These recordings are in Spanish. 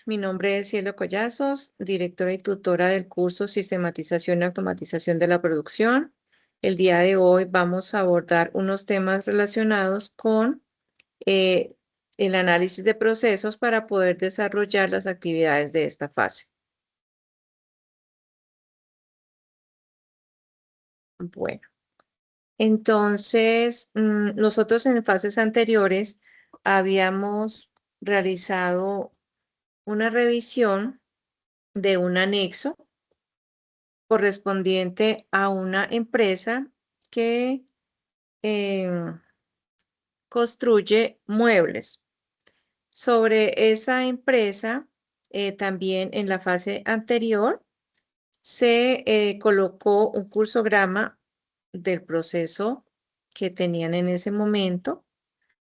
Mi nombre es Cielo Collazos, directora y tutora del curso Sistematización y Automatización de la Producción. El día de hoy vamos a abordar unos temas relacionados con eh, el análisis de procesos para poder desarrollar las actividades de esta fase. Bueno, entonces nosotros en fases anteriores habíamos realizado una revisión de un anexo correspondiente a una empresa que construye muebles. Sobre esa empresa, también en la fase anterior, se colocó un cursograma del proceso que tenían en ese momento.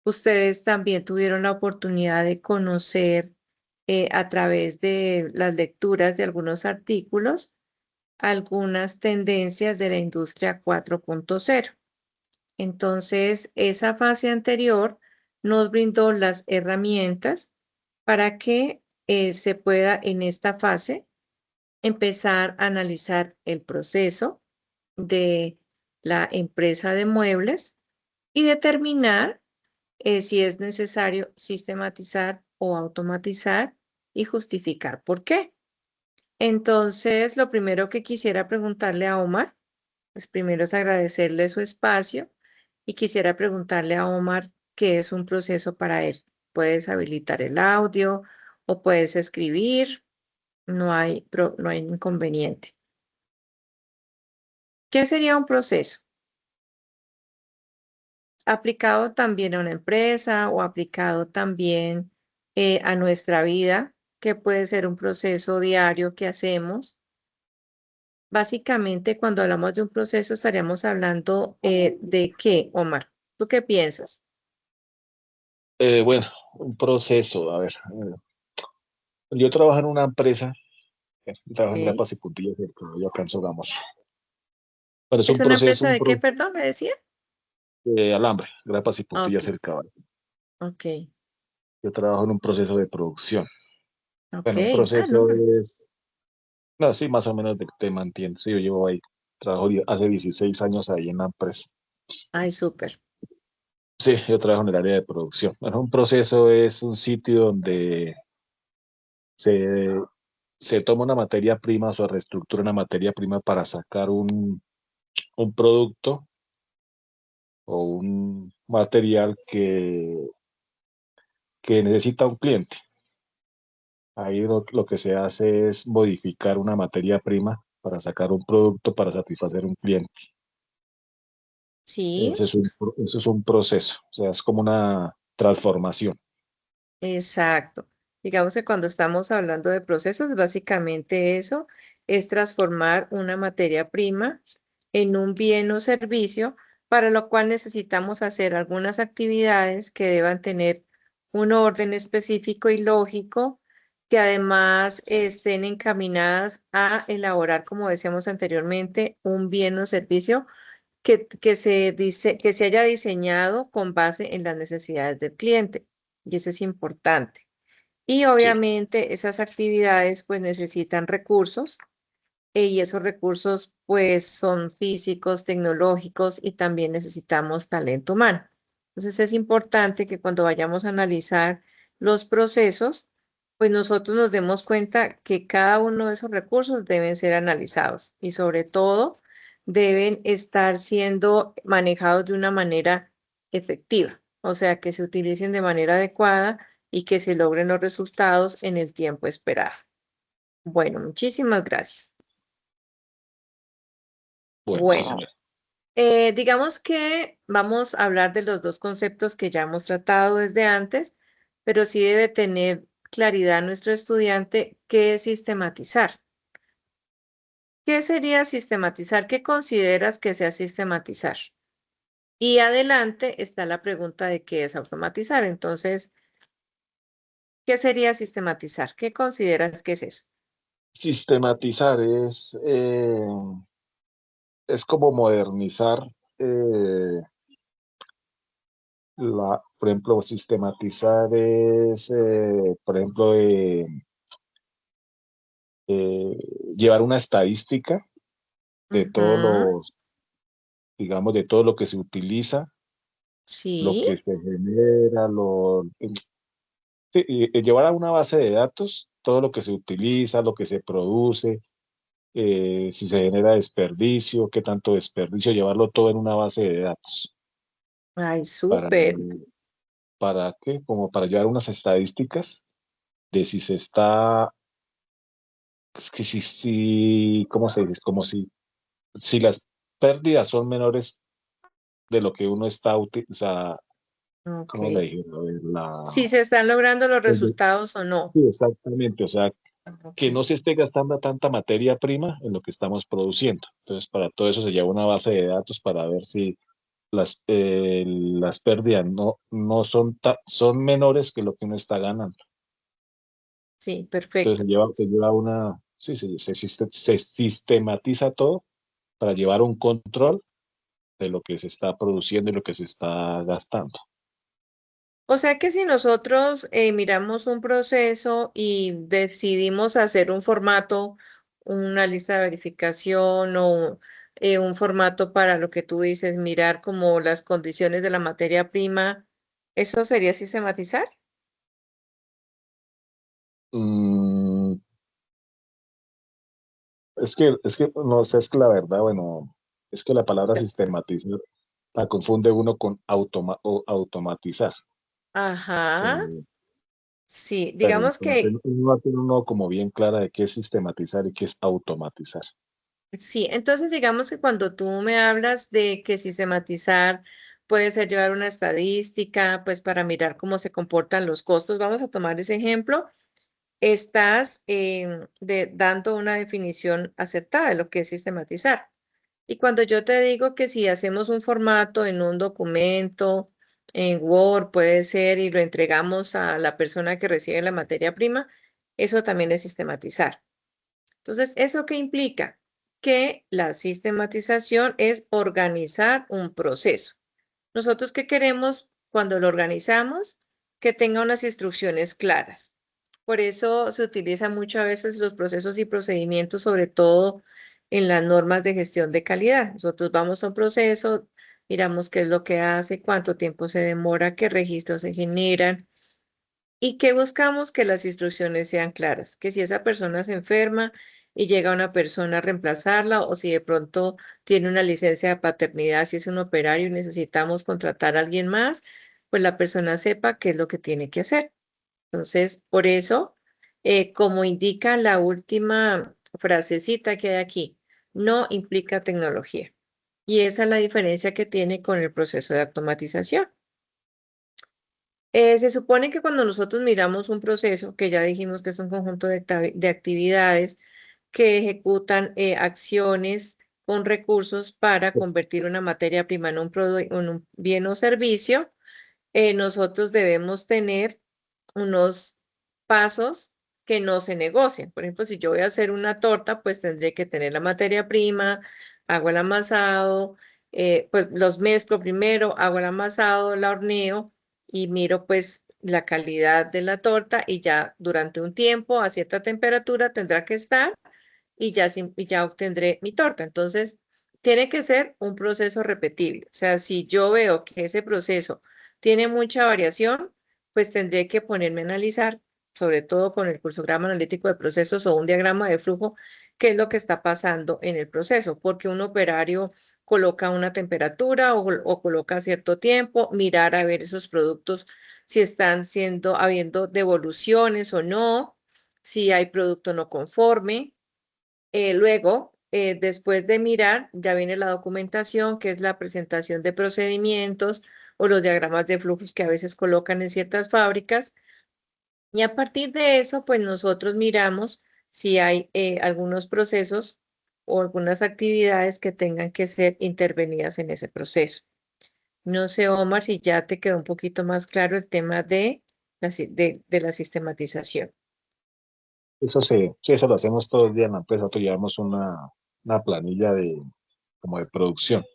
Ustedes también tuvieron la oportunidad de conocer a través de las lecturas de algunos artículos algunas tendencias de la industria 4.0. Entonces, esa fase anterior nos brindó las herramientas para que se pueda en esta fase empezar a analizar el proceso de la empresa de muebles y determinar si es necesario sistematizar o automatizar y justificar por qué. Entonces, lo primero que quisiera preguntarle a Omar, pues primero es agradecerle su espacio y quisiera preguntarle a Omar qué es un proceso para él. Puedes habilitar el audio o puedes escribir, no hay inconveniente. ¿Qué sería un proceso? Aplicado también a una empresa o aplicado también a nuestra vida, que puede ser un proceso diario que hacemos. Básicamente, cuando hablamos de un proceso, estaríamos hablando de qué, Omar. ¿Tú qué piensas? Bueno, un proceso, a ver. Yo trabajo en una empresa, trabajo en Ok. grapas y puntillas del cabello acá en Sogamos. Pero es ¿Es un una proceso, empresa de qué, perdón, me decía? de alambre, grapas y Ok, puntillas del caballo. ok, Yo trabajo en un proceso de producción. ok. Bueno, un Ah, no. proceso es, no, sí, más o menos te mantiene. Sí, yo llevo ahí, hace 16 años ahí en la empresa. Ay, súper. Sí, yo trabajo en el área de producción. Bueno, un proceso es un sitio donde se, se toma una materia prima, o se reestructura una materia prima para sacar un producto o un material que necesita un cliente. Ahí lo que se hace es modificar una materia prima para sacar un producto para satisfacer un cliente. Sí, Eso es un proceso, o sea, es como una transformación. exacto. Digamos que cuando estamos hablando de procesos, básicamente eso es transformar una materia prima en un bien o servicio, para lo cual necesitamos hacer algunas actividades que deban tener un orden específico y lógico, que además estén encaminadas a elaborar, como decíamos anteriormente, un bien o servicio que se haya diseñado con base en las necesidades del cliente. Y eso es importante. Y Sí, obviamente esas actividades pues necesitan recursos y esos recursos pues son físicos, tecnológicos y también necesitamos talento humano. Entonces es importante que cuando vayamos a analizar los procesos, pues nosotros nos demos cuenta que cada uno de esos recursos deben ser analizados y sobre todo deben estar siendo manejados de una manera efectiva, o sea, que se utilicen de manera adecuada y que se logren los resultados en el tiempo esperado. Bueno, muchísimas gracias. bueno, sí, Bueno, señor. digamos que vamos a hablar de los dos conceptos que ya hemos tratado desde antes, pero sí debe tener claridad nuestro estudiante qué es sistematizar. ¿Qué sería sistematizar? ¿Qué consideras que sea sistematizar? Y adelante está la pregunta de qué es automatizar. Entonces, ¿qué sería sistematizar? ¿Qué consideras que es eso? Sistematizar es como modernizar eh, por ejemplo, sistematizar es, por ejemplo, eh, llevar una estadística de todos Ujú. los, digamos, de todo lo que se utiliza, lo Sí. que se genera, sí, y llevar a una base de datos todo lo que se utiliza, lo que se produce, si se genera desperdicio, qué tanto desperdicio, llevarlo todo en una base de datos. Ay, ¿Para, súper. para qué? Como para llevar unas estadísticas de si se está, es que si, ¿cómo se dice? Como si las pérdidas son menores de lo que uno está, o sea, ¿cómo le Ok. dije? A ver, Si se están logrando los pues, resultados o no. sí, exactamente, o sea, Ok. que no se esté gastando tanta materia prima en lo que estamos produciendo. Entonces, para todo eso se lleva una base de datos para ver si las pérdidas no son, son menores que lo que uno está ganando. Sí, Entonces, perfecto. se lleva una, sí, se sistematiza todo para llevar un control de lo que se está produciendo y lo que se está gastando. O sea que si nosotros miramos un proceso y decidimos hacer un formato, una lista de verificación o un formato para lo que tú dices, mirar como las condiciones de la materia prima, ¿eso sería sistematizar? Mm, es que, no sé, es que la verdad, bueno, es que la palabra sistematizar la confunde uno con o automatizar. Ajá, Sí, sí, pero digamos entonces que uno tiene uno como bien clara de qué es sistematizar y qué es automatizar. sí, entonces digamos que cuando tú me hablas de que sistematizar puede ser llevar una estadística, pues para mirar cómo se comportan los costos, vamos a tomar ese ejemplo, estás dando una definición acertada de lo que es sistematizar. Y cuando yo te digo que si hacemos un formato en un documento, en Word puede ser, y lo entregamos a la persona que recibe la materia prima, eso también es sistematizar. Entonces, ¿eso qué implica? Que la sistematización es organizar un proceso. Nosotros qué queremos cuando lo organizamos, que tenga unas instrucciones claras. Por eso se utiliza mucho a veces los procesos y procedimientos, sobre todo en las normas de gestión de calidad. Nosotros vamos a un proceso, miramos qué es lo que hace, cuánto tiempo se demora, qué registros se generan y qué buscamos que las instrucciones sean claras, que si esa persona se enferma y llega una persona a reemplazarla o si de pronto tiene una licencia de paternidad, si es un operario y necesitamos contratar a alguien más, pues la persona sepa qué es lo que tiene que hacer. Entonces, por eso, como indica la última frasecita que hay aquí, no implica tecnología. Y esa es la diferencia que tiene con el proceso de automatización. Se supone que cuando nosotros miramos un proceso, que ya dijimos que es un conjunto de actividades que ejecutan acciones con recursos para convertir una materia prima en en un bien o servicio, nosotros debemos tener unos pasos que no se negocian. Por ejemplo, si yo voy a hacer una torta, pues tendré que tener la materia prima, hago el amasado, pues los mezclo primero, hago el amasado, la horneo y miro pues la calidad de la torta y ya durante un tiempo a cierta temperatura tendrá que estar y ya, y ya obtendré mi torta. Entonces, tiene que ser un proceso repetible. O sea, si yo veo que ese proceso tiene mucha variación, pues tendré que ponerme a analizar, sobre todo con el cursograma analítico de procesos o un diagrama de flujo, qué es lo que está pasando en el proceso, porque un operario coloca una temperatura o coloca cierto tiempo, mirar a ver esos productos si están habiendo devoluciones o no, si hay producto no conforme. Luego, después de mirar, ya viene la documentación, que es la presentación de procedimientos o los diagramas de flujos que a veces colocan en ciertas fábricas. Y a partir de eso, pues nosotros miramos si hay algunos procesos o algunas actividades que tengan que ser intervenidas en ese proceso. No sé, Omar, si ya te quedó un poquito más claro el tema de de la sistematización. Eso sí, eso lo hacemos todo el día en la empresa. Nosotros llevamos una planilla como de producción.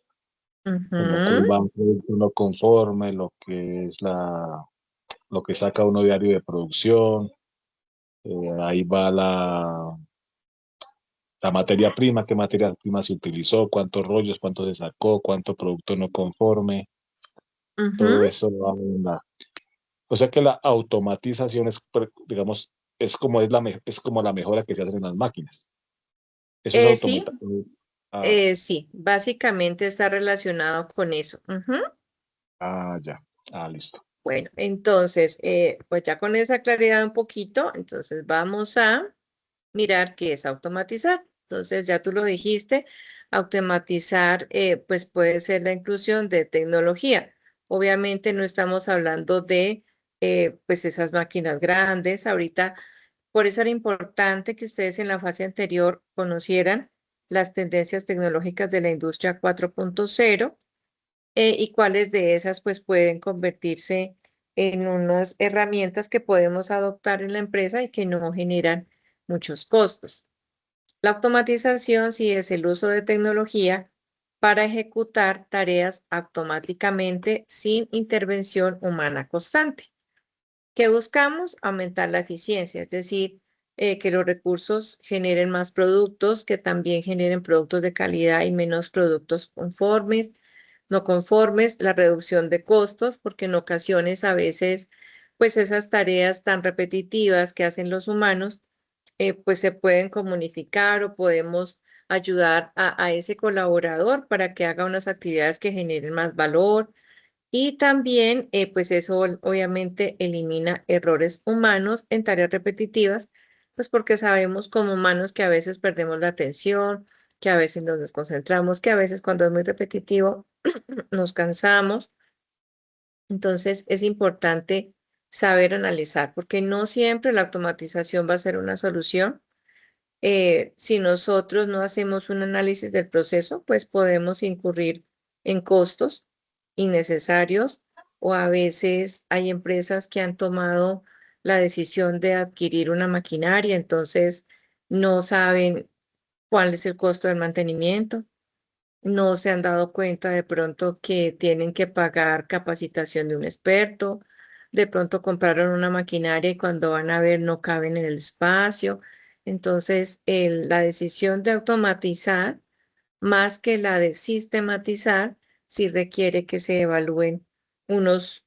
como que Ujú, va un producto no conforme, lo que es lo que saca uno diario de producción, ahí va la materia prima, qué materia prima se utilizó, cuántos rollos, cuánto se sacó, cuánto producto no conforme, todo ujú. eso va en o sea que la automatización es, digamos, es como la mejora que se hace en las máquinas. Eso es Sí, ah, sí, básicamente está relacionado con eso. Ujú. ya. Listo. Bueno, entonces, pues ya con esa claridad un poquito, entonces vamos a mirar qué es automatizar. Entonces, ya tú lo dijiste, automatizar, pues puede ser la inclusión de tecnología. Obviamente no estamos hablando de, pues esas máquinas grandes. Ahorita, por eso era importante que ustedes en la fase anterior conocieran las tendencias tecnológicas de la industria 4.0 y cuáles de esas pues pueden convertirse en unas herramientas que podemos adoptar en la empresa y que no generan muchos costos. La automatización sí es el uso de tecnología para ejecutar tareas automáticamente sin intervención humana constante. ¿Qué buscamos? Aumentar la eficiencia, es decir, que los recursos generen más productos, que también generen productos de calidad y menos productos conformes, no conformes, la reducción de costos, porque en ocasiones a veces, pues esas tareas tan repetitivas que hacen los humanos, pues se pueden comunicar o podemos ayudar a ese colaborador para que haga unas actividades que generen más valor y también, pues eso obviamente elimina errores humanos en tareas repetitivas, pues porque sabemos como humanos que a veces perdemos la atención, que a veces nos desconcentramos, que a veces cuando es muy repetitivo nos cansamos. Entonces es importante saber analizar, porque no siempre la automatización va a ser una solución. Si nosotros no hacemos un análisis del proceso, pues podemos incurrir en costos innecesarios o a veces hay empresas que han tomado la decisión de adquirir una maquinaria, entonces no saben cuál es el costo del mantenimiento, no se han dado cuenta de pronto que tienen que pagar capacitación de un experto, de pronto compraron una maquinaria y cuando van a ver no caben en el espacio. Entonces, la decisión de automatizar, más que la de sistematizar, sí requiere que se evalúen unos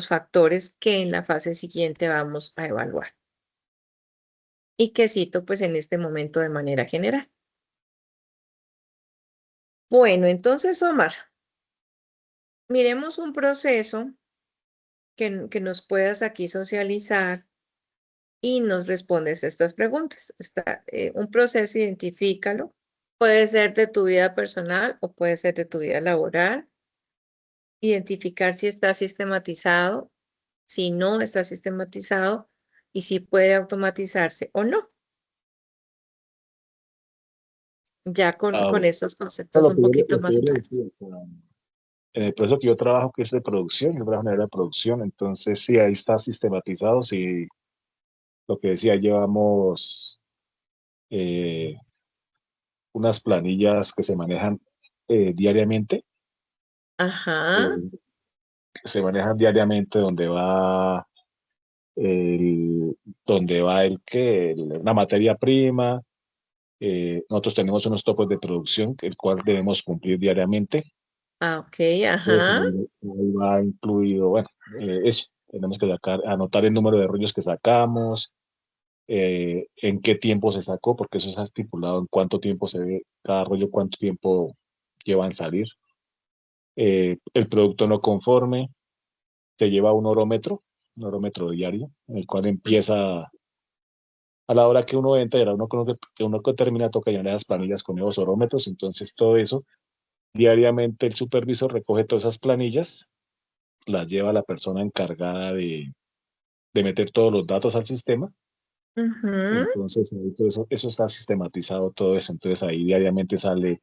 factores que en la fase siguiente vamos a evaluar. Y que cito pues en este momento de manera general. Bueno, entonces, Omar, miremos un proceso que nos puedas aquí socializar y nos respondes estas preguntas. Está, un proceso, identifícalo. Puede ser de tu vida personal o puede ser de tu vida laboral. Identificar si está sistematizado, si no está sistematizado y si puede automatizarse o no. Ya con Bueno. estos conceptos un poquito Lo que más yo le claros. decía, o sea, en el proceso que yo trabajo, que es de producción, yo trabajo en el área de producción, entonces sí, ahí está sistematizado, sí, lo que decía, llevamos eh, unas planillas que se manejan diariamente, Ajá, eh, se manejan diariamente el, donde va la materia prima, nosotros tenemos unos topos de producción, el cual debemos cumplir diariamente. ok, Entonces, ajá, ahí va incluido, bueno, eso, tenemos que anotar el número de rollos que sacamos, en qué tiempo se sacó, porque eso está estipulado en cuánto tiempo se ve cada rollo, cuánto tiempo lleva en salir. El producto no conforme se lleva un orómetro diario, en el cual empieza a la hora que uno entra, y a la hora que uno que termina, toca llenar las planillas con nuevos orómetros, entonces todo eso, diariamente el supervisor recoge todas esas planillas, las lleva a la persona encargada de meter todos los datos al sistema. ujú, Entonces, ahí todo eso está sistematizado, todo eso. Entonces, ahí diariamente sale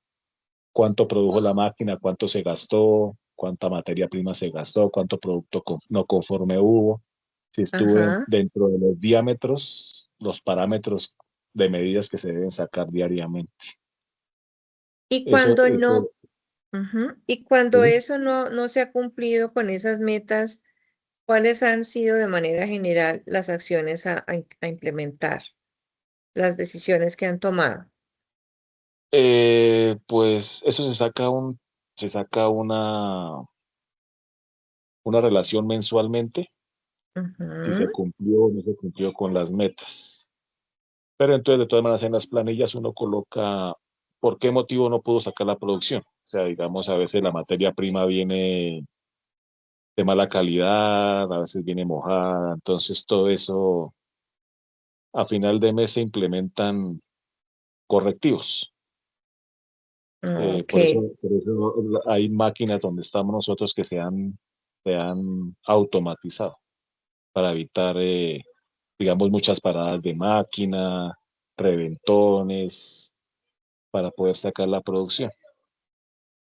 cuánto produjo la máquina, cuánto se gastó, cuánta materia prima se gastó, cuánto producto no conforme hubo, si estuvo ajá. dentro de los diámetros, los parámetros de medidas que se deben sacar diariamente. Y Eso, cuando no, eso, Ujú. Y cuando ¿sí? eso no se ha cumplido con esas metas, ¿cuáles han sido de manera general las acciones a implementar, las decisiones que han tomado? Pues eso se saca una relación mensualmente, si se Ujú. cumplió o no se cumplió con las metas. Pero entonces, de todas maneras, en las planillas uno coloca por qué motivo no pudo sacar la producción. O sea, digamos, a veces la materia prima viene de mala calidad, a veces viene mojada, entonces todo eso a final de mes se implementan correctivos. Ok. Por eso hay máquinas donde estamos nosotros que se han automatizado para evitar, digamos, muchas paradas de máquina, reventones, para poder sacar la producción.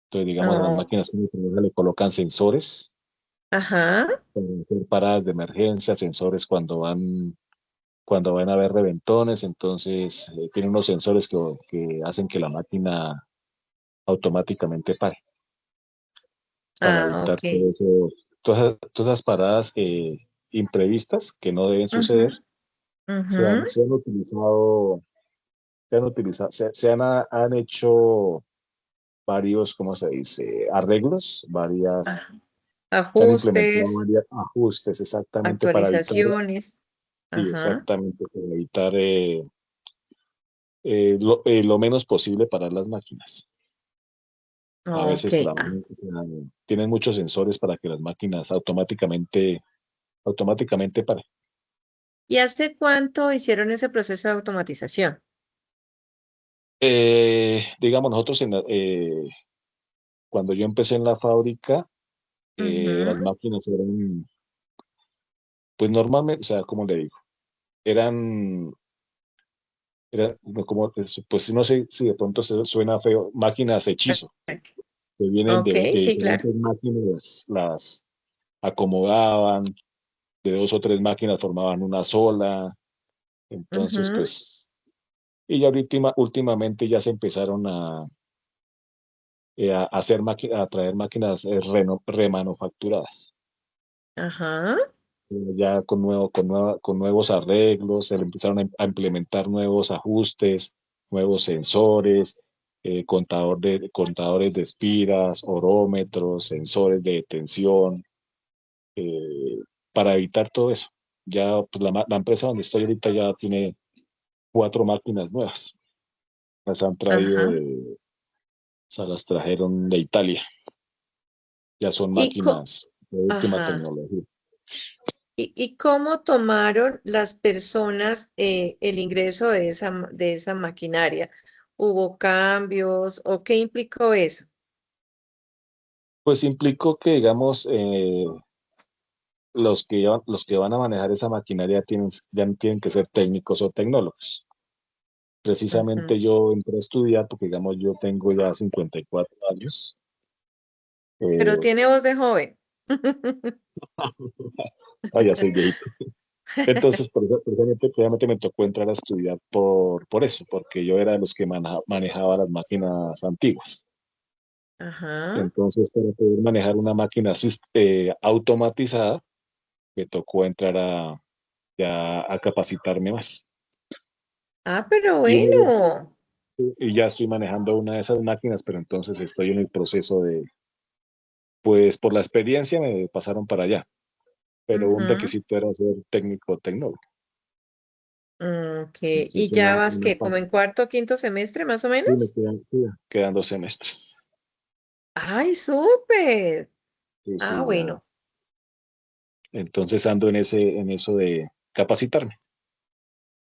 Entonces, digamos, a las Ok. máquinas que le colocan sensores Ajá. para hacer paradas de emergencia, sensores cuando van a haber reventones, entonces tiene unos sensores que hacen que la máquina automáticamente pare para Ah, evitar ok. todas esas paradas imprevistas que no deben suceder. Ujú, Se ujú. han, se han utilizado, han hecho varios, ¿cómo se dice? Arreglos, Ah, se han implementado ajustes, varios ajustes exactamente para evitar, actualizaciones. sí, Ajá. exactamente, para evitar lo menos posible parar las máquinas. A Ok. veces Ah. tienen muchos sensores para que las máquinas automáticamente paren. ¿Y hace cuánto hicieron ese proceso de automatización? Digamos, cuando yo empecé en la fábrica, las Ujú. máquinas eran, pues normalmente, o sea, ¿cómo le digo? Eran, no, pues no sé si de pronto suena feo, máquinas hechizo, que vienen Ok, de sí, claro. diferentes máquinas, las acomodaban, de dos o tres máquinas formaban una sola, entonces, Ujú. pues, y ya últimamente ya se empezaron a traer máquinas remanufacturadas. Ajá. Ya con nuevos arreglos, se le empezaron a implementar nuevos ajustes, nuevos sensores, contadores de espiras, orómetros, sensores de tensión, eh, para evitar todo eso. Ya pues, la empresa donde estoy ahorita ya tiene 4 máquinas nuevas. Las han traído Ajá. o sea, las trajeron de Italia. Ya son Y máquinas de última ajá. tecnología. ¿Y cómo tomaron las personas el ingreso de de esa maquinaria? ¿Hubo cambios o qué implicó eso? Pues implicó que, digamos, los que van a manejar esa maquinaria ya tienen que ser técnicos o tecnólogos. Precisamente Ujú. yo entré a estudiar porque, digamos, yo tengo ya 54 años. Pero Eh, tiene voz de joven. ya soy viejito. Entonces, precisamente me tocó entrar a estudiar por eso, porque yo era de los que manejaba las máquinas antiguas. Ajá. Entonces, para poder manejar una máquina automatizada, me tocó entrar ya a capacitarme más. Ah, pero Y, luego- bueno. y ya estoy manejando una de esas máquinas, pero entonces estoy en el proceso pues por la experiencia me pasaron para allá, pero un Ujú. requisito era ser técnico o tecnólogo. Ok. Entonces ¿Y es ya una, vas una que como parte. en cuarto o quinto semestre más o Sí, menos? quedan 2 semestres. Ay, súper. Sí, Ah, sí, ya. bueno. Entonces ando en eso de capacitarme.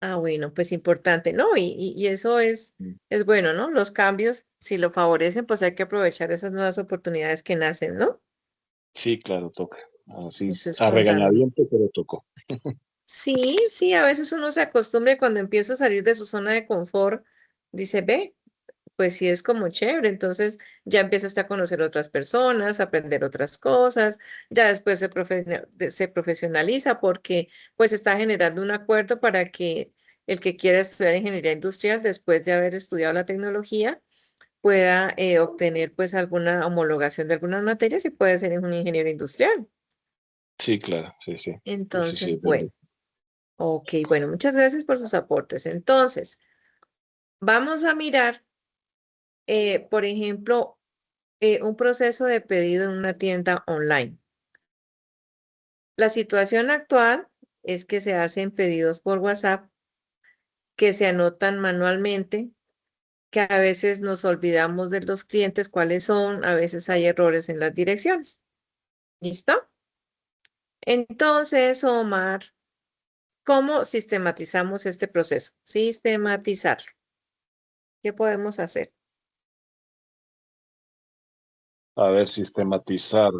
Ah, bueno, pues importante, ¿no? Y eso es bueno, ¿no? Los cambios, si lo favorecen, pues hay que aprovechar esas nuevas oportunidades que nacen, ¿no? Sí, claro, toca. Así, Eso es a fundamental. regañadientes, pero tocó. Sí, sí, a veces uno se acostumbra y cuando empieza a salir de su zona de confort, dice, ve, pues sí es como chévere, entonces ya empieza usted a conocer otras personas, a aprender otras cosas, ya después se profesionaliza porque pues está generando un acuerdo para que el que quiera estudiar ingeniería industrial después de haber estudiado la tecnología, pueda obtener pues alguna homologación de algunas materias y puede ser un ingeniero industrial. Sí, claro, sí, sí. Eso sí Entonces, es verdad. bueno, ok, bueno, muchas gracias por sus aportes. Entonces, vamos a mirar, por ejemplo, un proceso de pedido en una tienda online. La situación actual es que se hacen pedidos por WhatsApp que se anotan manualmente, que a veces nos olvidamos de los clientes cuáles son, a veces hay errores en las direcciones. ¿Listo? Entonces, Omar, ¿cómo sistematizamos este proceso? Sistematizar. ¿Qué podemos hacer? A ver, sistematizar.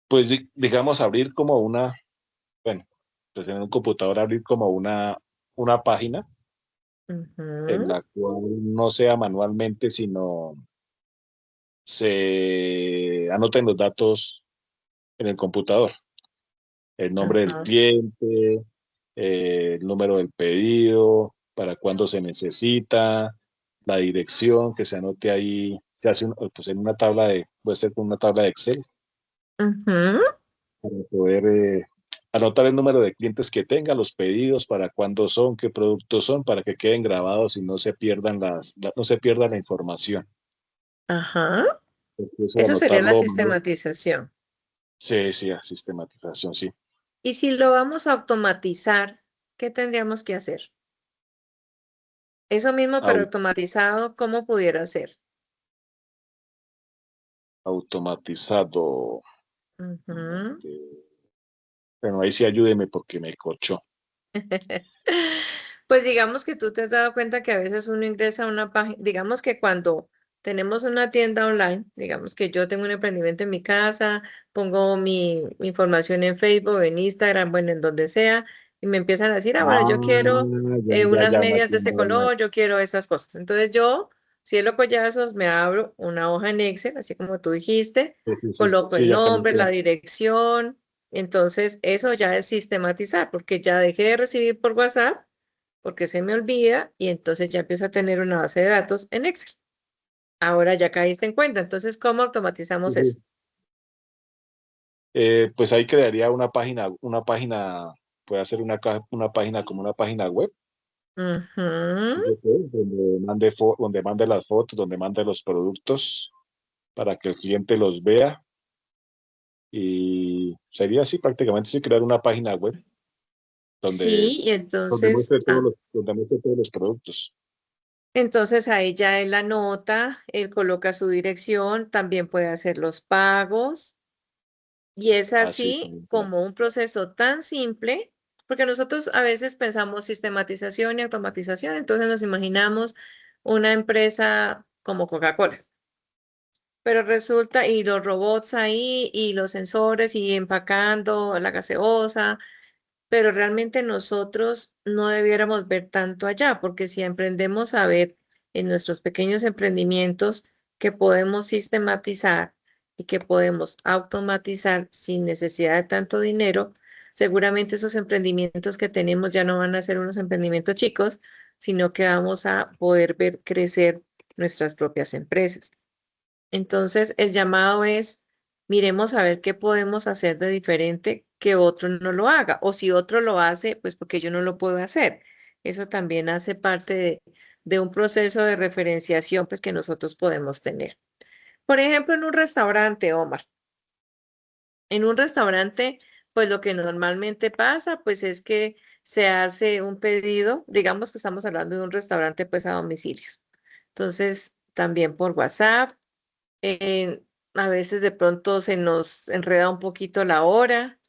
Pues digamos, abrir como una, bueno, pues en un computador abrir como una página en Ujú, la cual no sea manualmente, sino se anoten los datos en el computador, el nombre del ajá, cliente, el número del pedido, para cuándo se necesita, la dirección, que se anote ahí, se hace pues en una tabla puede ser con una tabla de Excel, ujú, para poder anotar el número de clientes que tenga, los pedidos, para cuándo son, qué productos son, para que queden grabados y no se pierdan no se pierda la información. ajá. Porque eso de Eso sería la anotarlo, manual, sistematización. sí, sí, sistematización, sí. Y si lo vamos a automatizar, ¿qué tendríamos que hacer? Eso mismo, pero Au- automatizado, ¿cómo pudiera ser? automatizado. Ujú. Bueno, ahí sí ayúdeme porque me corchó. Pues digamos que tú te has dado cuenta que a veces uno ingresa a una página, digamos que cuando tenemos una tienda online, digamos que yo tengo un emprendimiento en mi casa, pongo mi información en Facebook, en Instagram, bueno, en donde sea, y me empiezan a decir, ah, bueno, yo Ah, quiero ya, ya, unas ya, me medias de este aclaró más. color, yo quiero esas cosas. Entonces yo, cielo collazos, me abro una hoja en Excel, así como tú dijiste, Sí, sí, sí, coloco sí, el ya también nombre, la creo. dirección. Entonces, eso ya es sistematizar, porque ya dejé de recibir por WhatsApp, porque se me olvida, y entonces ya empiezo a tener una base de datos en Excel. Ahora ya caíste en cuenta. Entonces, ¿cómo Sí, automatizamos eso? sí. Pues ahí crearía una página, puede hacer una página como una página web, Ujú. donde mande las fotos, donde mande los productos para que el cliente los vea. Y sería así prácticamente, sí, crear una página web donde, Sí, y entonces, donde muestre todos los productos. entonces ahí ya él anota, él coloca su dirección, también puede hacer los pagos. Y es Así así también, claro. como un proceso tan simple, porque nosotros a veces pensamos sistematización y automatización, entonces nos imaginamos una empresa como Coca-Cola, pero resulta, y los robots ahí, y los sensores, y empacando la gaseosa, pero realmente nosotros no debiéramos ver tanto allá, porque si emprendemos a ver en nuestros pequeños emprendimientos que podemos sistematizar y que podemos automatizar sin necesidad de tanto dinero, seguramente esos emprendimientos que tenemos ya no van a ser unos emprendimientos chicos, sino que vamos a poder ver crecer nuestras propias empresas. Entonces, el llamado es, miremos a ver qué podemos hacer de diferente que otro no lo haga. O si otro lo hace, pues porque yo no lo puedo hacer. Eso también hace parte de un proceso de referenciación, pues que nosotros podemos tener. Por ejemplo, en un restaurante, Omar. En un restaurante, pues lo que normalmente pasa, pues es que se hace un pedido, digamos que estamos hablando de un restaurante, pues a domicilios. Entonces, también por WhatsApp. eh, a veces de pronto se nos enreda un poquito la hora,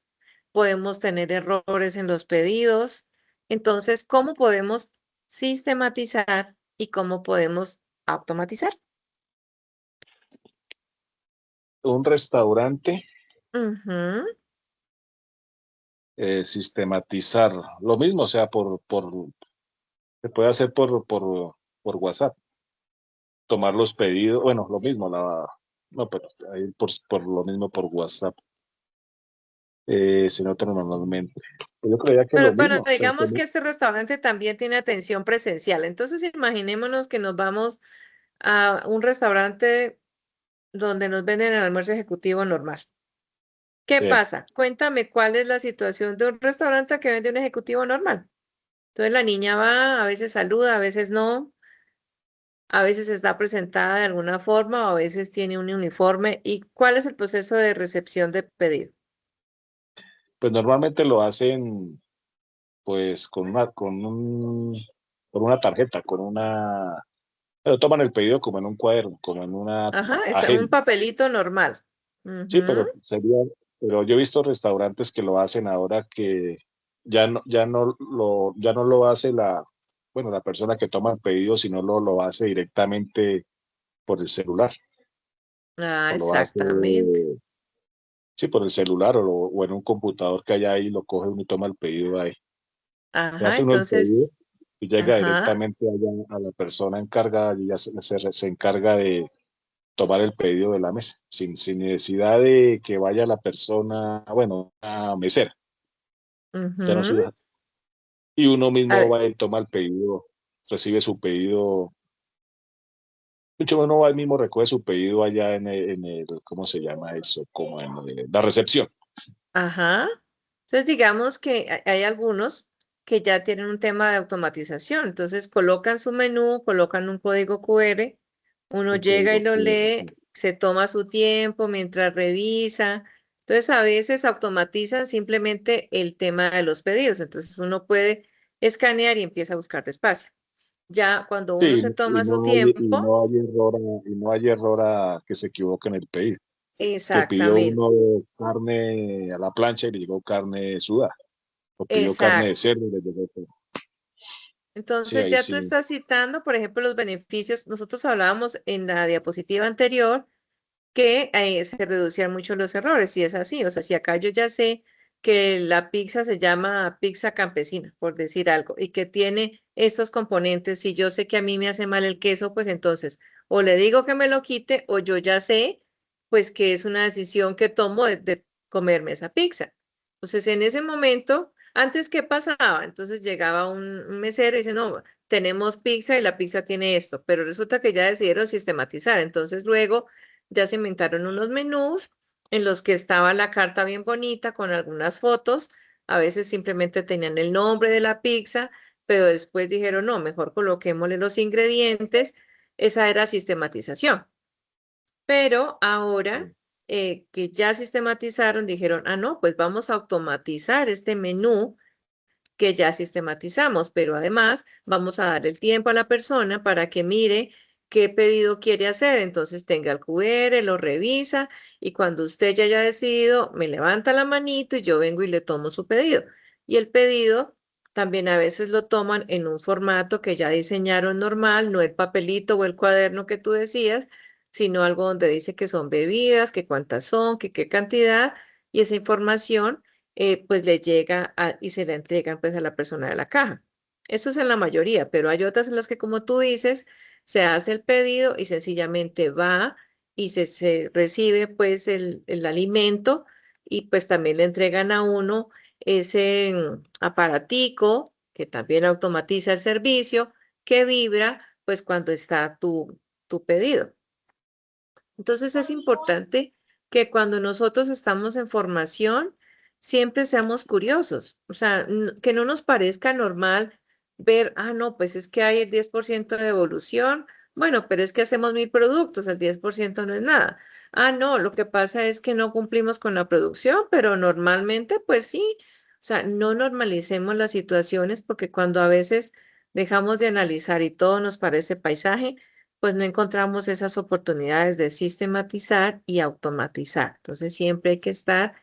podemos tener errores en los pedidos. Entonces, ¿cómo podemos sistematizar y cómo podemos automatizar? Un restaurante, Ujú. sistematizar lo mismo, o sea, se puede hacer por WhatsApp, tomar los pedidos, bueno, lo mismo, no, pero ahí por lo mismo por WhatsApp, se nota normalmente. Pues yo creía que lo Pero bueno, mismo, o sea, digamos que este restaurante también tiene atención presencial. Entonces, imaginémonos que nos vamos a un restaurante donde nos venden el almuerzo ejecutivo normal. ¿Qué sí, pasa? Cuéntame cuál es la situación de un restaurante que vende un ejecutivo normal. Entonces la niña va, a veces saluda, a veces no, a veces está presentada de alguna forma o a veces tiene un uniforme. ¿Y cuál es el proceso de recepción de pedido? pues normalmente lo hacen pues con una tarjeta, pero toman el pedido como en un cuaderno, como en una Ajá, es un agenda. papelito normal. Sí, Ujú. pero yo he visto restaurantes que lo hacen ahora que ya no lo hace bueno, la persona que toma el pedido, sino lo hace directamente por el celular, Ah, o lo hace, exactamente. sí, por el celular o en un computador que hay ahí, lo coge uno y toma el pedido ahí. Le Ajá, hace uno el pedido entonces, y llega ajá. directamente allá a la persona encargada y ya se encarga de tomar el pedido de la mesa, sin necesidad de que vaya la persona, bueno, a mesera. Ya no Ujú. se- y uno A mismo ver, va y toma el pedido, recibe su pedido. Mucho uno va y mismo recoge su pedido allá ¿cómo se llama eso? Como en la recepción. ajá. Entonces, digamos que hay algunos que ya tienen un tema de automatización. Entonces, colocan su menú, colocan un código QR, uno El llega y código lo QR, lee, sí. se toma su tiempo mientras revisa. Entonces, a veces automatizan simplemente el tema de los pedidos. Entonces, uno puede escanear y empieza a buscar despacio. Ya cuando Sí, uno se y toma su no hay, y tiempo, no hay error, y no hay error a que se equivoque en el pedido. Que pidió exactamente, uno carne a la plancha y le llegó carne sudada. O pidió carne de exacto. cerdo y le llegó todo. Sí, Entonces ahí ya tú sí. estás citando, por ejemplo, los beneficios. Nosotros hablábamos en la diapositiva anterior que se reducían mucho los errores, y es así. O sea, si acá yo ya sé que la pizza se llama pizza campesina, por decir algo, y que tiene estos componentes, si yo sé que a mí me hace mal el queso, pues entonces o le digo que me lo quite o yo ya sé, pues que es una decisión que tomo de comerme esa pizza. Entonces, en ese momento, antes, ¿qué pasaba? Entonces llegaba un mesero y dice, no, tenemos pizza y la pizza tiene esto, pero resulta que ya decidieron sistematizar. Entonces, luego ya se inventaron unos menús en los que estaba la carta bien bonita con algunas fotos. A veces simplemente tenían el nombre de la pizza, pero después dijeron, no, mejor coloquémosle los ingredientes. Esa era sistematización. Pero ahora que ya sistematizaron, dijeron, ah, no, pues vamos a automatizar este menú que ya sistematizamos, pero además vamos a dar el tiempo a la persona para que mire qué pedido quiere hacer. Entonces tenga el QR, lo revisa y cuando usted ya haya decidido, me levanta la manito y yo vengo y le tomo su pedido. Y el pedido también a veces lo toman en un formato que ya diseñaron normal, no el papelito o el cuaderno que tú decías, sino algo donde dice que son bebidas, que cuántas son, que qué cantidad, y esa información pues le llega y se le entregan pues a la persona de la caja. Eso es en la mayoría, pero hay otras en las que, como tú dices, se hace el pedido y sencillamente va y se recibe pues el alimento y pues también le entregan a uno ese aparatico que también automatiza el servicio, que vibra pues cuando está tu pedido. Entonces es importante que cuando nosotros estamos en formación, siempre seamos curiosos, o sea, que no nos parezca normal ver, ah, no, pues es que hay el 10% de devolución, bueno, pero es que hacemos 1000 productos, el 10% no es nada. Ah, no, lo que pasa es que no cumplimos con la producción, pero normalmente, pues sí, o sea, no normalicemos las situaciones porque cuando a veces dejamos de analizar y todo nos parece paisaje, pues no encontramos esas oportunidades de sistematizar y automatizar. Entonces siempre hay que estar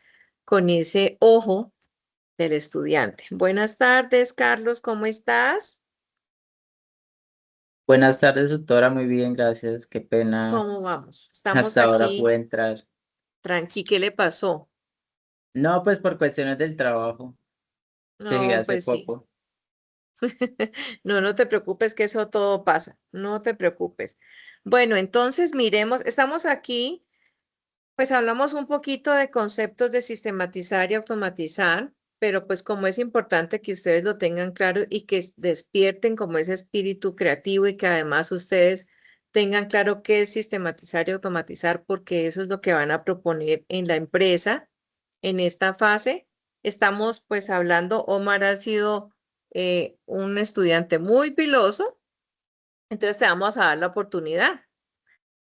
con ese ojo del estudiante. Buenas tardes, Carlos, ¿cómo estás? Buenas tardes, doctora. Muy bien, gracias. Qué pena. ¿Cómo vamos? Estamos Hasta ahora aquí, pude entrar. tranqui, ¿qué le pasó? No, pues por cuestiones del trabajo. Llegué No, hace pues sí. poco. No, no te preocupes que eso todo pasa. No te preocupes. Bueno, entonces miremos, estamos aquí. Pues hablamos un poquito de conceptos de sistematizar y automatizar, pero pues como es importante que ustedes lo tengan claro y que despierten como ese espíritu creativo y que además ustedes tengan claro qué es sistematizar y automatizar, porque eso es lo que van a proponer en la empresa en esta fase. Estamos pues hablando, Omar ha sido un estudiante muy piloso, entonces te vamos a dar la oportunidad.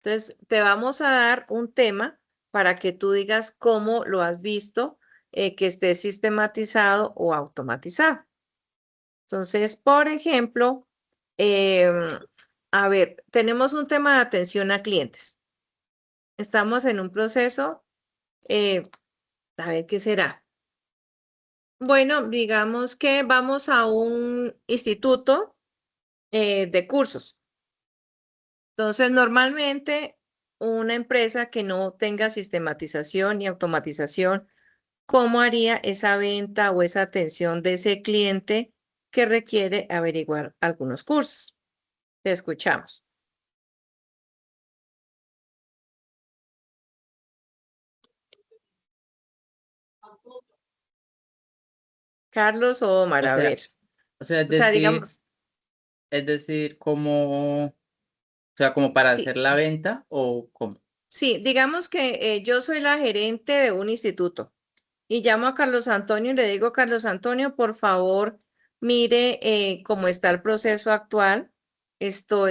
Entonces, te vamos a dar un tema para que tú digas cómo lo has visto, que esté sistematizado o automatizado. Entonces, por ejemplo, a ver, tenemos un tema de atención a clientes. Estamos en un proceso, a ver qué será. Bueno, digamos que vamos a un instituto de cursos. Entonces, normalmente una empresa que no tenga sistematización ni automatización, ¿cómo haría esa venta o esa atención de ese cliente que requiere averiguar algunos cursos? Te escuchamos. Carlos o Omar, O a sea, ver. o sea, O sea, digamos, es decir, como, o sea, como para sí, hacer la venta o cómo. sí, digamos que yo soy la gerente de un instituto y llamo a Carlos Antonio y le digo, Carlos Antonio, por favor, mire cómo está el proceso actual.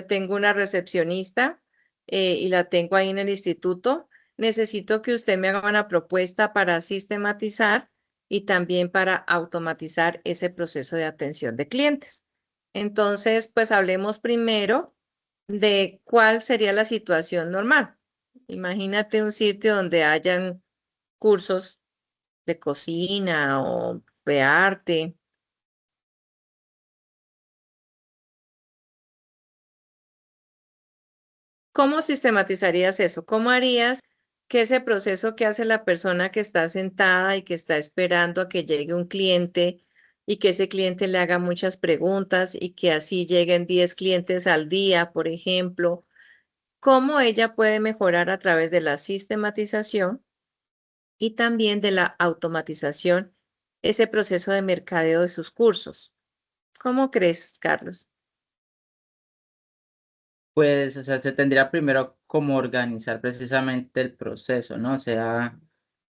Tengo una recepcionista y la tengo ahí en el instituto. Necesito que usted me haga una propuesta para sistematizar y también para automatizar ese proceso de atención de clientes. Entonces, pues hablemos primero de cuál sería la situación normal. Imagínate un sitio donde hayan cursos de cocina o de arte. ¿Cómo sistematizarías eso? ¿Cómo harías que ese proceso que hace la persona que está sentada y que está esperando a que llegue un cliente y que ese cliente le haga muchas preguntas y que así lleguen 10 clientes al día, por ejemplo? ¿Cómo ella puede mejorar a través de la sistematización y también de la automatización ese proceso de mercadeo de sus cursos? ¿Cómo crees, Carlos? Pues, o sea, se tendría primero como organizar precisamente el proceso, ¿no? O sea,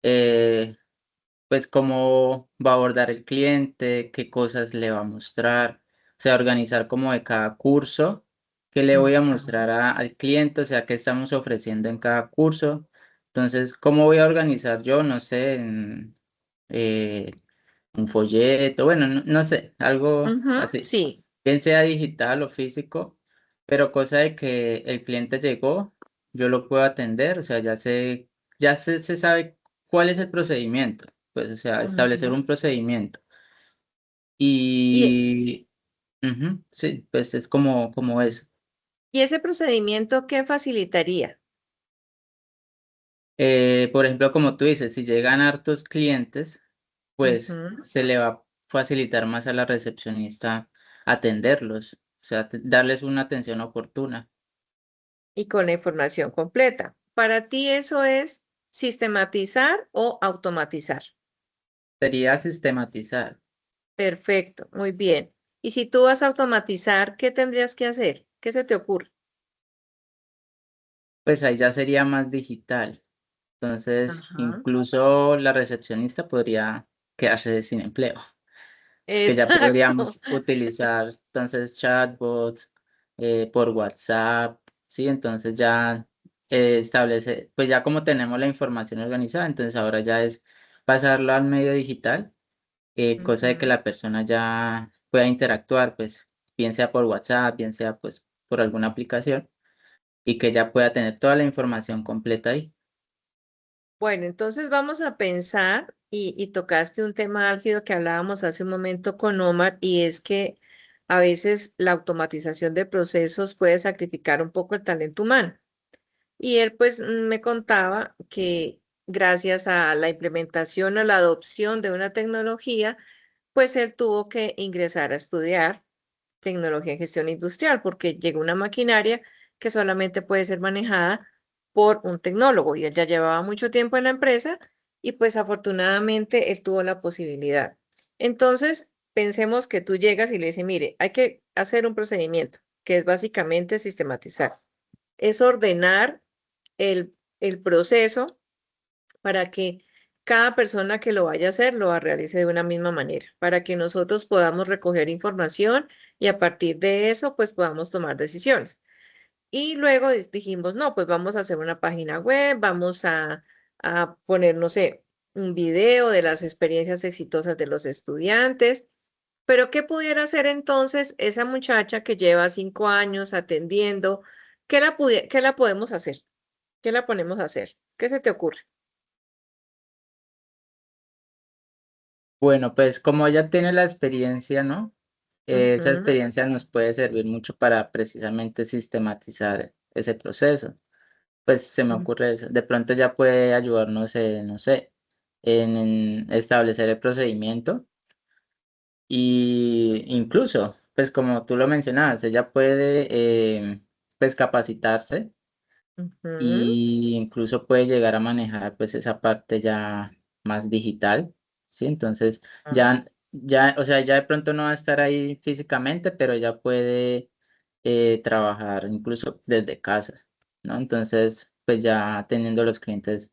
eh, pues cómo va a abordar el cliente, qué cosas le va a mostrar, o sea, organizar como de cada curso, qué le voy a mostrar al cliente, o sea, qué estamos ofreciendo en cada curso. Entonces, ¿cómo voy a organizar yo? No sé, eh, un folleto, bueno, no sé, algo Ujú, así, sí. bien sea digital o físico, pero cosa de que el cliente llegó, yo lo puedo atender, o sea, se sabe cuál es el procedimiento, pues, o sea, establecer Ujú. un procedimiento. Y, Y sí, pues es como eso. y ese procedimiento, ¿qué facilitaría? Por ejemplo, como tú dices, si llegan hartos clientes, pues Ujú. se le va a facilitar más a la recepcionista atenderlos, o sea, darles una atención oportuna. Y con la información completa. Para ti eso es sistematizar o automatizar. Sería sistematizar, Perfecto, muy bien. Y si tú vas a automatizar, ¿qué tendrías que hacer? ¿Qué se te ocurre? pues ahí ya sería más digital. Entonces, Ajá. incluso la recepcionista podría quedarse sin empleo, que ya Exacto. podríamos utilizar entonces chatbots por WhatsApp, ¿sí? Entonces ya establece, pues ya como tenemos la información organizada, entonces ahora ya es pasarlo al medio digital, cosa de que Ujú. la persona ya pueda interactuar, pues bien sea por WhatsApp, bien sea pues por alguna aplicación, y que ya pueda tener toda la información completa ahí. Bueno, entonces vamos a pensar y tocaste un tema álgido que hablábamos hace un momento con Omar y es que a veces la automatización de procesos puede sacrificar un poco el talento humano. Y él pues me contaba que gracias a la implementación o la adopción de una tecnología, pues él tuvo que ingresar a estudiar tecnología en gestión industrial porque llegó una maquinaria que solamente puede ser manejada por un tecnólogo y él ya llevaba mucho tiempo en la empresa y pues afortunadamente él tuvo la posibilidad. Entonces, pensemos que tú llegas y le dices, mire, hay que hacer un procedimiento, que es básicamente sistematizar. Es ordenar el proceso para que cada persona que lo vaya a hacer lo realice de una misma manera, para que nosotros podamos recoger información y a partir de eso, pues podamos tomar decisiones. Y luego dijimos, no, pues vamos a hacer una página web, vamos a poner, no sé, un video de las experiencias exitosas de los estudiantes. Pero ¿qué pudiera hacer entonces esa muchacha que lleva 5 años atendiendo? ¿Qué la podemos hacer? ¿Qué la ponemos a hacer? ¿Qué se te ocurre? Bueno, pues como ella tiene la experiencia, ¿no? Esa Ujú, experiencia nos puede servir mucho para precisamente sistematizar ese proceso. Pues se me ujú. ocurre eso. De pronto ya puede ayudarnos, no sé, en establecer el procedimiento y incluso, pues como tú lo mencionabas, ella puede, pues capacitarse Ujú. y incluso puede llegar a manejar pues esa parte ya más digital, ¿sí? Entonces Ah, o sea, ya de pronto no va a estar ahí físicamente, pero ya puede trabajar incluso desde casa, ¿no? Entonces, pues ya teniendo los clientes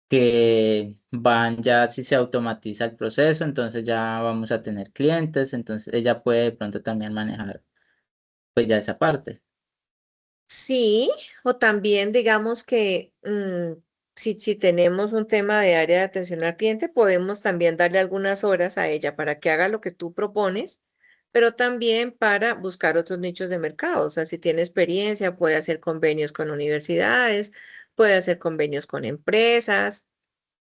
que van ya si se automatiza el proceso, entonces ya vamos a tener clientes, entonces ella puede de pronto también manejar pues ya esa parte. sí, o también digamos que si tenemos un tema de área de atención al cliente, podemos también darle algunas horas a ella para que haga lo que tú propones, pero también para buscar otros nichos de mercado. O sea, si tiene experiencia, puede hacer convenios con universidades, puede hacer convenios con empresas.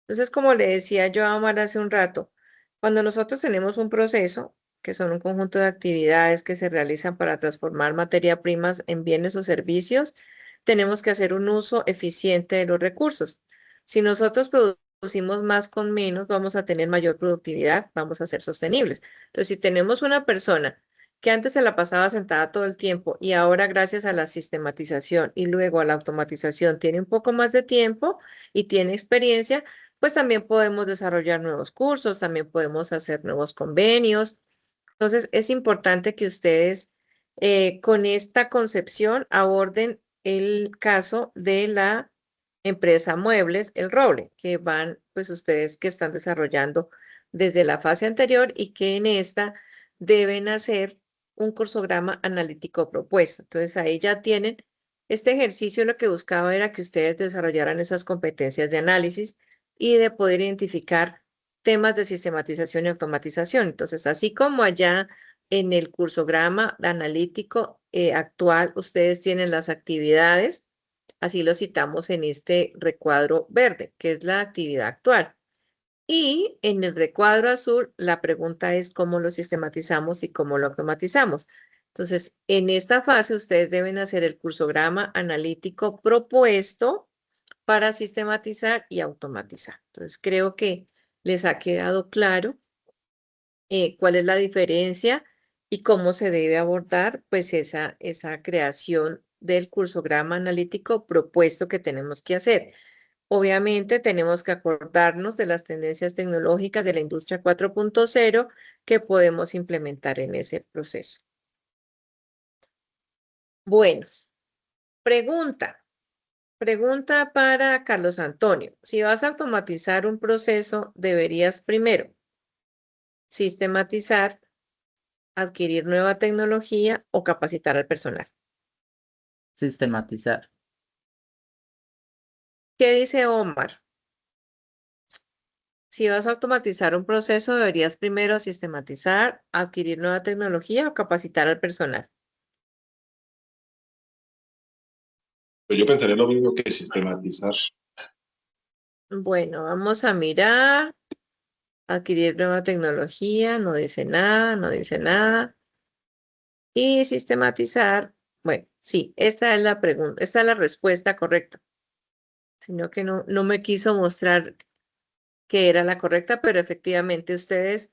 Entonces, como le decía yo a Omar hace un rato, cuando nosotros tenemos un proceso, que son un conjunto de actividades que se realizan para transformar materia primas en bienes o servicios, tenemos que hacer un uso eficiente de los recursos. Si nosotros producimos más con menos, vamos a tener mayor productividad, vamos a ser sostenibles. Entonces, si tenemos una persona que antes se la pasaba sentada todo el tiempo y ahora gracias a la sistematización y luego a la automatización tiene un poco más de tiempo y tiene experiencia, pues también podemos desarrollar nuevos cursos, también podemos hacer nuevos convenios. Entonces, es importante que ustedes con esta concepción aborden el caso de la empresa Muebles El Roble, que van, pues ustedes que están desarrollando desde la fase anterior y que en esta deben hacer un cursograma analítico propuesto. Entonces, ahí ya tienen este ejercicio, lo que buscaba era que ustedes desarrollaran esas competencias de análisis y de poder identificar temas de sistematización y automatización. Entonces, así como allá en el cursograma analítico actual, ustedes tienen las actividades, así lo citamos en este recuadro verde, que es la actividad actual. Y en el recuadro azul, la pregunta es cómo lo sistematizamos y cómo lo automatizamos. Entonces, en esta fase, ustedes deben hacer el cursograma analítico propuesto para sistematizar y automatizar. Entonces, creo que les ha quedado claro cuál es la diferencia y cómo se debe abordar pues esa creación del cursograma analítico propuesto que tenemos que hacer. Obviamente tenemos que acordarnos de las tendencias tecnológicas de la industria 4.0 que podemos implementar en ese proceso. Bueno, pregunta. Pregunta para Carlos Antonio. Si vas a automatizar un proceso, deberías primero sistematizar, adquirir nueva tecnología o capacitar al personal. Sistematizar. ¿Qué dice Omar? Si vas a automatizar un proceso, deberías primero sistematizar, adquirir nueva tecnología o capacitar al personal. Pues yo pensaría lo mismo que sistematizar. Bueno, vamos a mirar. Adquirir nueva tecnología, no dice nada, no dice nada. Y sistematizar, bueno, sí, esta es la pregunta, esta es la respuesta correcta, sino que no me quiso mostrar que era la correcta, pero efectivamente ustedes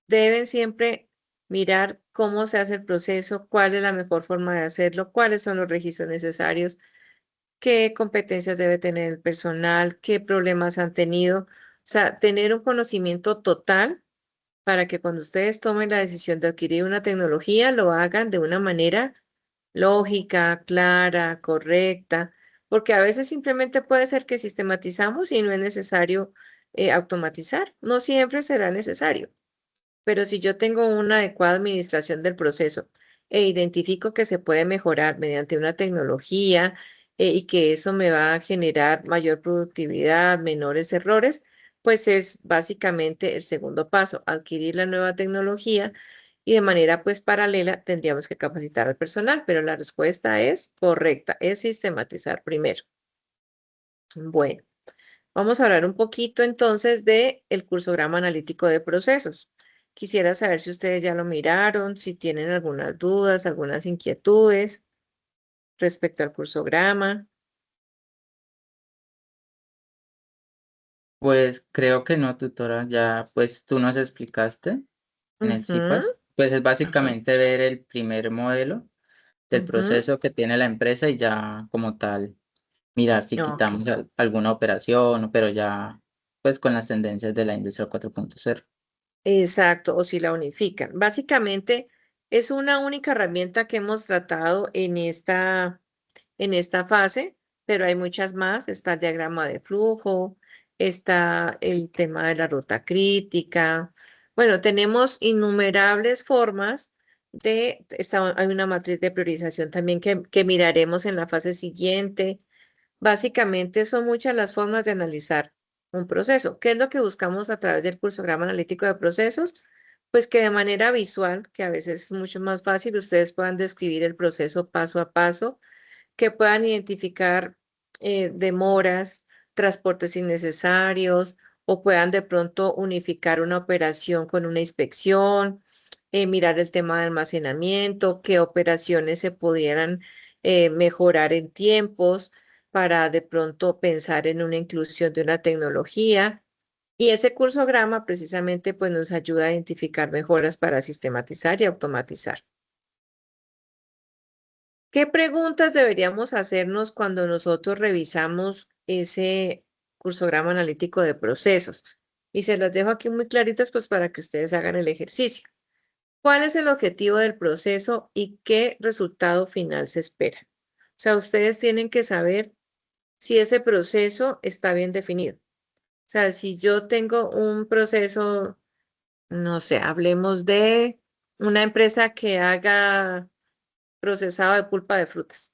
deben siempre mirar cómo se hace el proceso, cuál es la mejor forma de hacerlo, cuáles son los registros necesarios, qué competencias debe tener el personal, qué problemas han tenido. O sea, tener un conocimiento total para que cuando ustedes tomen la decisión de adquirir una tecnología, lo hagan de una manera lógica, clara, correcta, porque a veces simplemente puede ser que sistematizamos y no es necesario automatizar. No siempre será necesario, pero si yo tengo una adecuada administración del proceso e identifico que se puede mejorar mediante una tecnología y que eso me va a generar mayor productividad, menores errores, pues es básicamente el segundo paso, adquirir la nueva tecnología y de manera pues paralela tendríamos que capacitar al personal, pero la respuesta es correcta, es sistematizar primero. Bueno, vamos a hablar un poquito entonces de el cursograma analítico de procesos. Quisiera saber si ustedes ya lo miraron, si tienen algunas dudas, algunas inquietudes respecto al cursograma. Pues creo que no, tutora, ya pues tú nos explicaste en el Ujú, CIPAS, pues es ajá, básicamente ver el primer modelo del ujú, proceso que tiene la empresa y ya como tal mirar si ok. quitamos alguna operación, pero ya pues con las tendencias de la industria 4.0. Exacto, o si la unifican. Básicamente es una única herramienta que hemos tratado en esta fase, pero hay muchas más. Está el diagrama de flujo, está el tema de la ruta crítica. Bueno, tenemos innumerables formas hay una matriz de priorización también que miraremos en la fase siguiente. Básicamente son muchas las formas de analizar un proceso. ¿Qué es lo que buscamos a través del cursograma analítico de procesos? Pues que de manera visual, que a veces es mucho más fácil, ustedes puedan describir el proceso paso a paso, que puedan identificar demoras, transportes innecesarios o puedan de pronto unificar una operación con una inspección, mirar el tema de almacenamiento, qué operaciones se pudieran mejorar en tiempos para de pronto pensar en una inclusión de una tecnología. Y ese cursograma precisamente pues nos ayuda a identificar mejoras para sistematizar y automatizar. ¿Qué preguntas deberíamos hacernos cuando nosotros revisamos ese cursograma analítico de procesos? Y se las dejo aquí muy claritas pues para que ustedes hagan el ejercicio. ¿Cuál es el objetivo del proceso y qué resultado final se espera? O sea, ustedes tienen que saber si ese proceso está bien definido. O sea, si yo tengo un proceso, no sé, hablemos de una empresa que haga procesado de pulpa de frutas.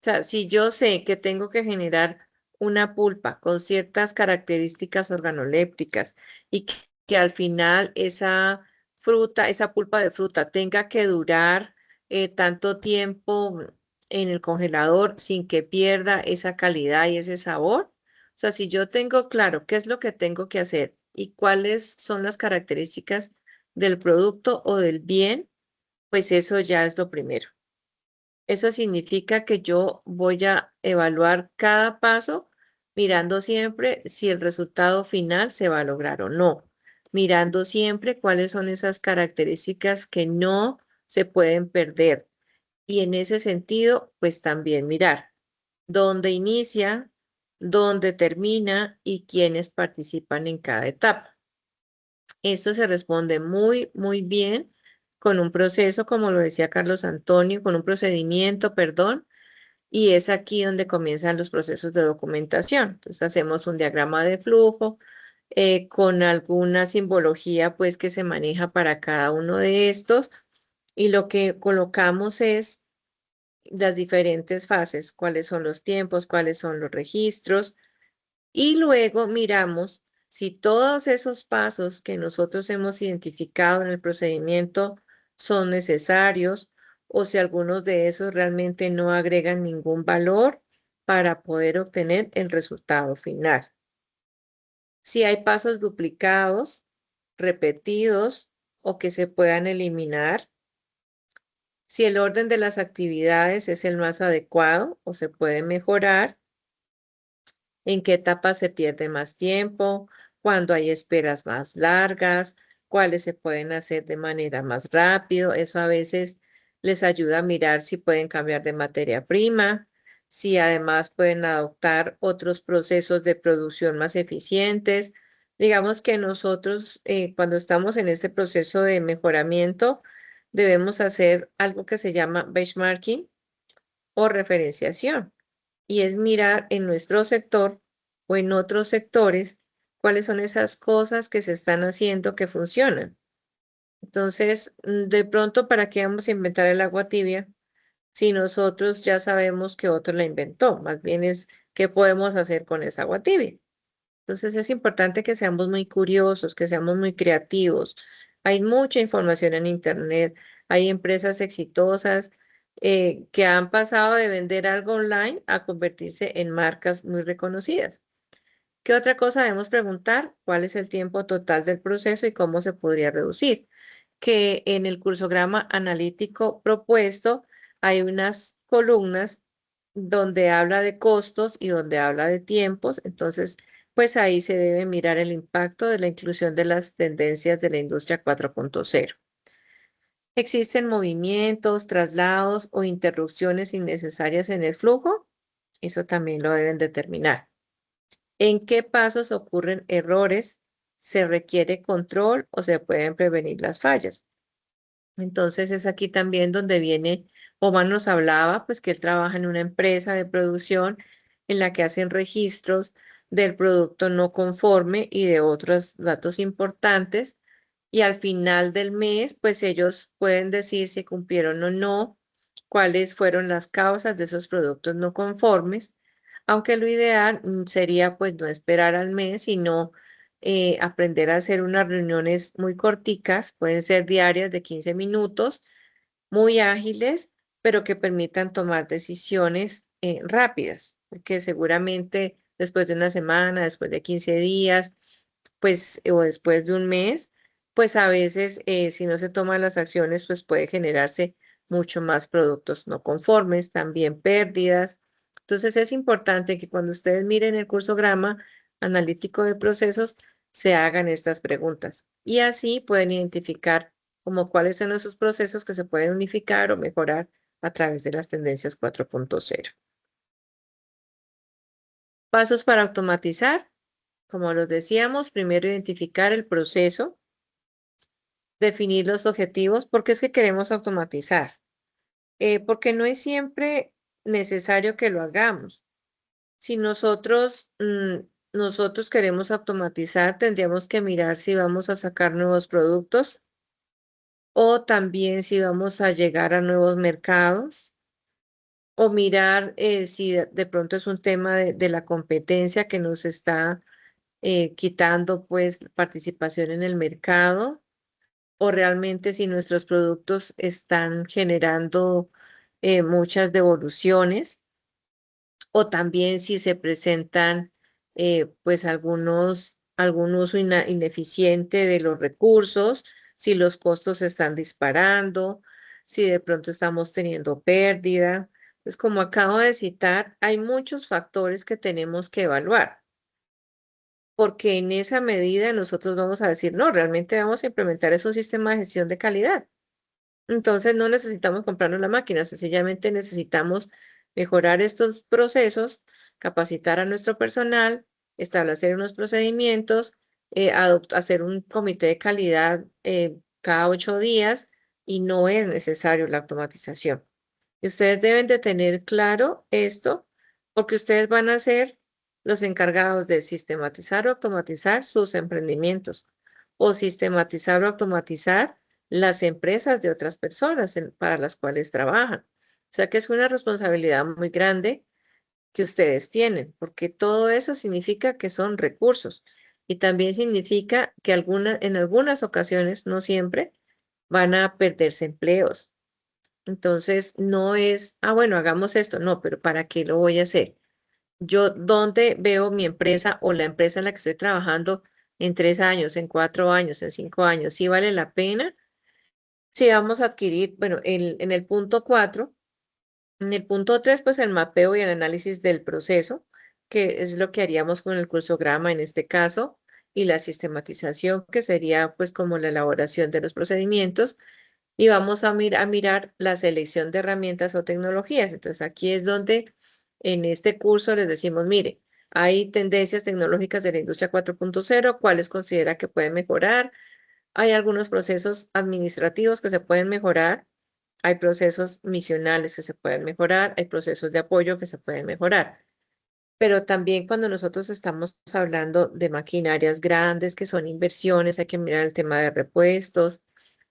O sea, si yo sé que tengo que generar una pulpa con ciertas características organolépticas y que al final esa fruta, esa pulpa de fruta tenga que durar tanto tiempo en el congelador sin que pierda esa calidad y ese sabor. O sea, si yo tengo claro qué es lo que tengo que hacer y cuáles son las características del producto o del bien, pues eso ya es lo primero. Eso significa que yo voy a evaluar cada paso mirando siempre si el resultado final se va a lograr o no, mirando siempre cuáles son esas características que no se pueden perder. Y en ese sentido, pues también mirar dónde inicia, dónde termina y quiénes participan en cada etapa. Esto se responde muy, muy bien con un proceso, como lo decía Carlos Antonio, con un procedimiento, perdón, y es aquí donde comienzan los procesos de documentación. Entonces hacemos un diagrama de flujo con alguna simbología pues que se maneja para cada uno de estos y lo que colocamos es las diferentes fases, cuáles son los tiempos, cuáles son los registros y luego miramos si todos esos pasos que nosotros hemos identificado en el procedimiento son necesarios o si algunos de esos realmente no agregan ningún valor para poder obtener el resultado final. Si hay pasos duplicados, repetidos o que se puedan eliminar, si el orden de las actividades es el más adecuado o se puede mejorar, en qué etapa se pierde más tiempo, cuándo hay esperas más largas, cuáles se pueden hacer de manera más rápido. Eso a veces les ayuda a mirar si pueden cambiar de materia prima, si además pueden adoptar otros procesos de producción más eficientes, Digamos que nosotros, cuando estamos en este proceso de mejoramiento, debemos hacer algo que se llama benchmarking o referenciación. Y es mirar en nuestro sector o en otros sectores cuáles son esas cosas que se están haciendo que funcionan. Entonces, de pronto, ¿para qué vamos a inventar el agua tibia si nosotros ya sabemos que otro la inventó? Más bien es qué podemos hacer con esa agua tibia. Entonces, es importante que seamos muy curiosos, que seamos muy creativos. Hay mucha información en Internet, hay empresas exitosas que han pasado de vender algo online a convertirse en marcas muy reconocidas. ¿Qué otra cosa debemos preguntar? ¿Cuál es el tiempo total del proceso y cómo se podría reducir? Que en el cursograma analítico propuesto hay unas columnas donde habla de costos y donde habla de tiempos. Entonces, pues ahí se debe mirar el impacto de la inclusión de las tendencias de la industria 4.0. ¿Existen movimientos, traslados o interrupciones innecesarias en el flujo? Eso también lo deben determinar. ¿En qué pasos ocurren errores? ¿Se requiere control o se pueden prevenir las fallas? Entonces es aquí también donde viene, Omar nos hablaba, pues que él trabaja en una empresa de producción en la que hacen registros del producto no conforme y de otros datos importantes. Y al final del mes, pues ellos pueden decir si cumplieron o no, cuáles fueron las causas de esos productos no conformes, aunque lo ideal sería pues no esperar al mes, sino aprender a hacer unas reuniones muy corticas, pueden ser diarias de 15 minutos, muy ágiles, pero que permitan tomar decisiones rápidas, porque seguramente después de una semana, después de 15 días, pues, o después de un mes, pues a veces si no se toman las acciones, pues puede generarse mucho más productos no conformes, también pérdidas. Entonces es importante que cuando ustedes miren el cursograma analítico de procesos, se hagan estas preguntas y así pueden identificar como cuáles son esos procesos que se pueden unificar o mejorar a través de las tendencias 4.0. Pasos para automatizar. Como los decíamos, primero identificar el proceso, definir los objetivos, porque es que queremos automatizar. Porque no es siempre necesario que lo hagamos. Si nosotros queremos automatizar, tendríamos que mirar si vamos a sacar nuevos productos o también si vamos a llegar a nuevos mercados o mirar si de pronto es un tema de la competencia que nos está quitando pues participación en el mercado o realmente si nuestros productos están generando muchas devoluciones o también si se presentan pues algún uso ineficiente de los recursos, si los costos se están disparando, si de pronto estamos teniendo pérdida. Pues como acabo de citar, hay muchos factores que tenemos que evaluar, porque en esa medida nosotros vamos a decir, no, realmente vamos a implementar es un sistema de gestión de calidad. Entonces no necesitamos comprarnos la máquina, sencillamente necesitamos mejorar estos procesos, capacitar a nuestro personal, establecer unos procedimientos, hacer un comité de calidad cada 8 días y no es necesario la automatización. Y ustedes deben de tener claro esto porque ustedes van a ser los encargados de sistematizar o automatizar sus emprendimientos o sistematizar o automatizar las empresas de otras personas para las cuales trabajan. O sea que es una responsabilidad muy grande que ustedes tienen, porque todo eso significa que son recursos y también significa que en algunas ocasiones, no siempre, van a perderse empleos. Entonces, no es, bueno, hagamos esto, no, pero ¿para qué lo voy a hacer? Yo, ¿dónde veo mi empresa o la empresa en la que estoy trabajando en 3 años, en 4 años, en 5 años? ¿Sí vale la pena? Si vamos a adquirir, bueno, en el punto 4, en el punto 3, pues el mapeo y el análisis del proceso, que es lo que haríamos con el cursograma en este caso, y la sistematización, que sería pues como la elaboración de los procedimientos, y vamos a mirar la selección de herramientas o tecnologías. Entonces aquí es donde en este curso les decimos, mire, Hay tendencias tecnológicas de la industria 4.0, cuáles considera que pueden mejorar. Hay algunos procesos administrativos que se pueden mejorar. Hay procesos misionales que se pueden mejorar. Hay procesos de apoyo que se pueden mejorar. Pero también cuando nosotros estamos hablando de maquinarias grandes, que son inversiones, hay que mirar el tema de repuestos,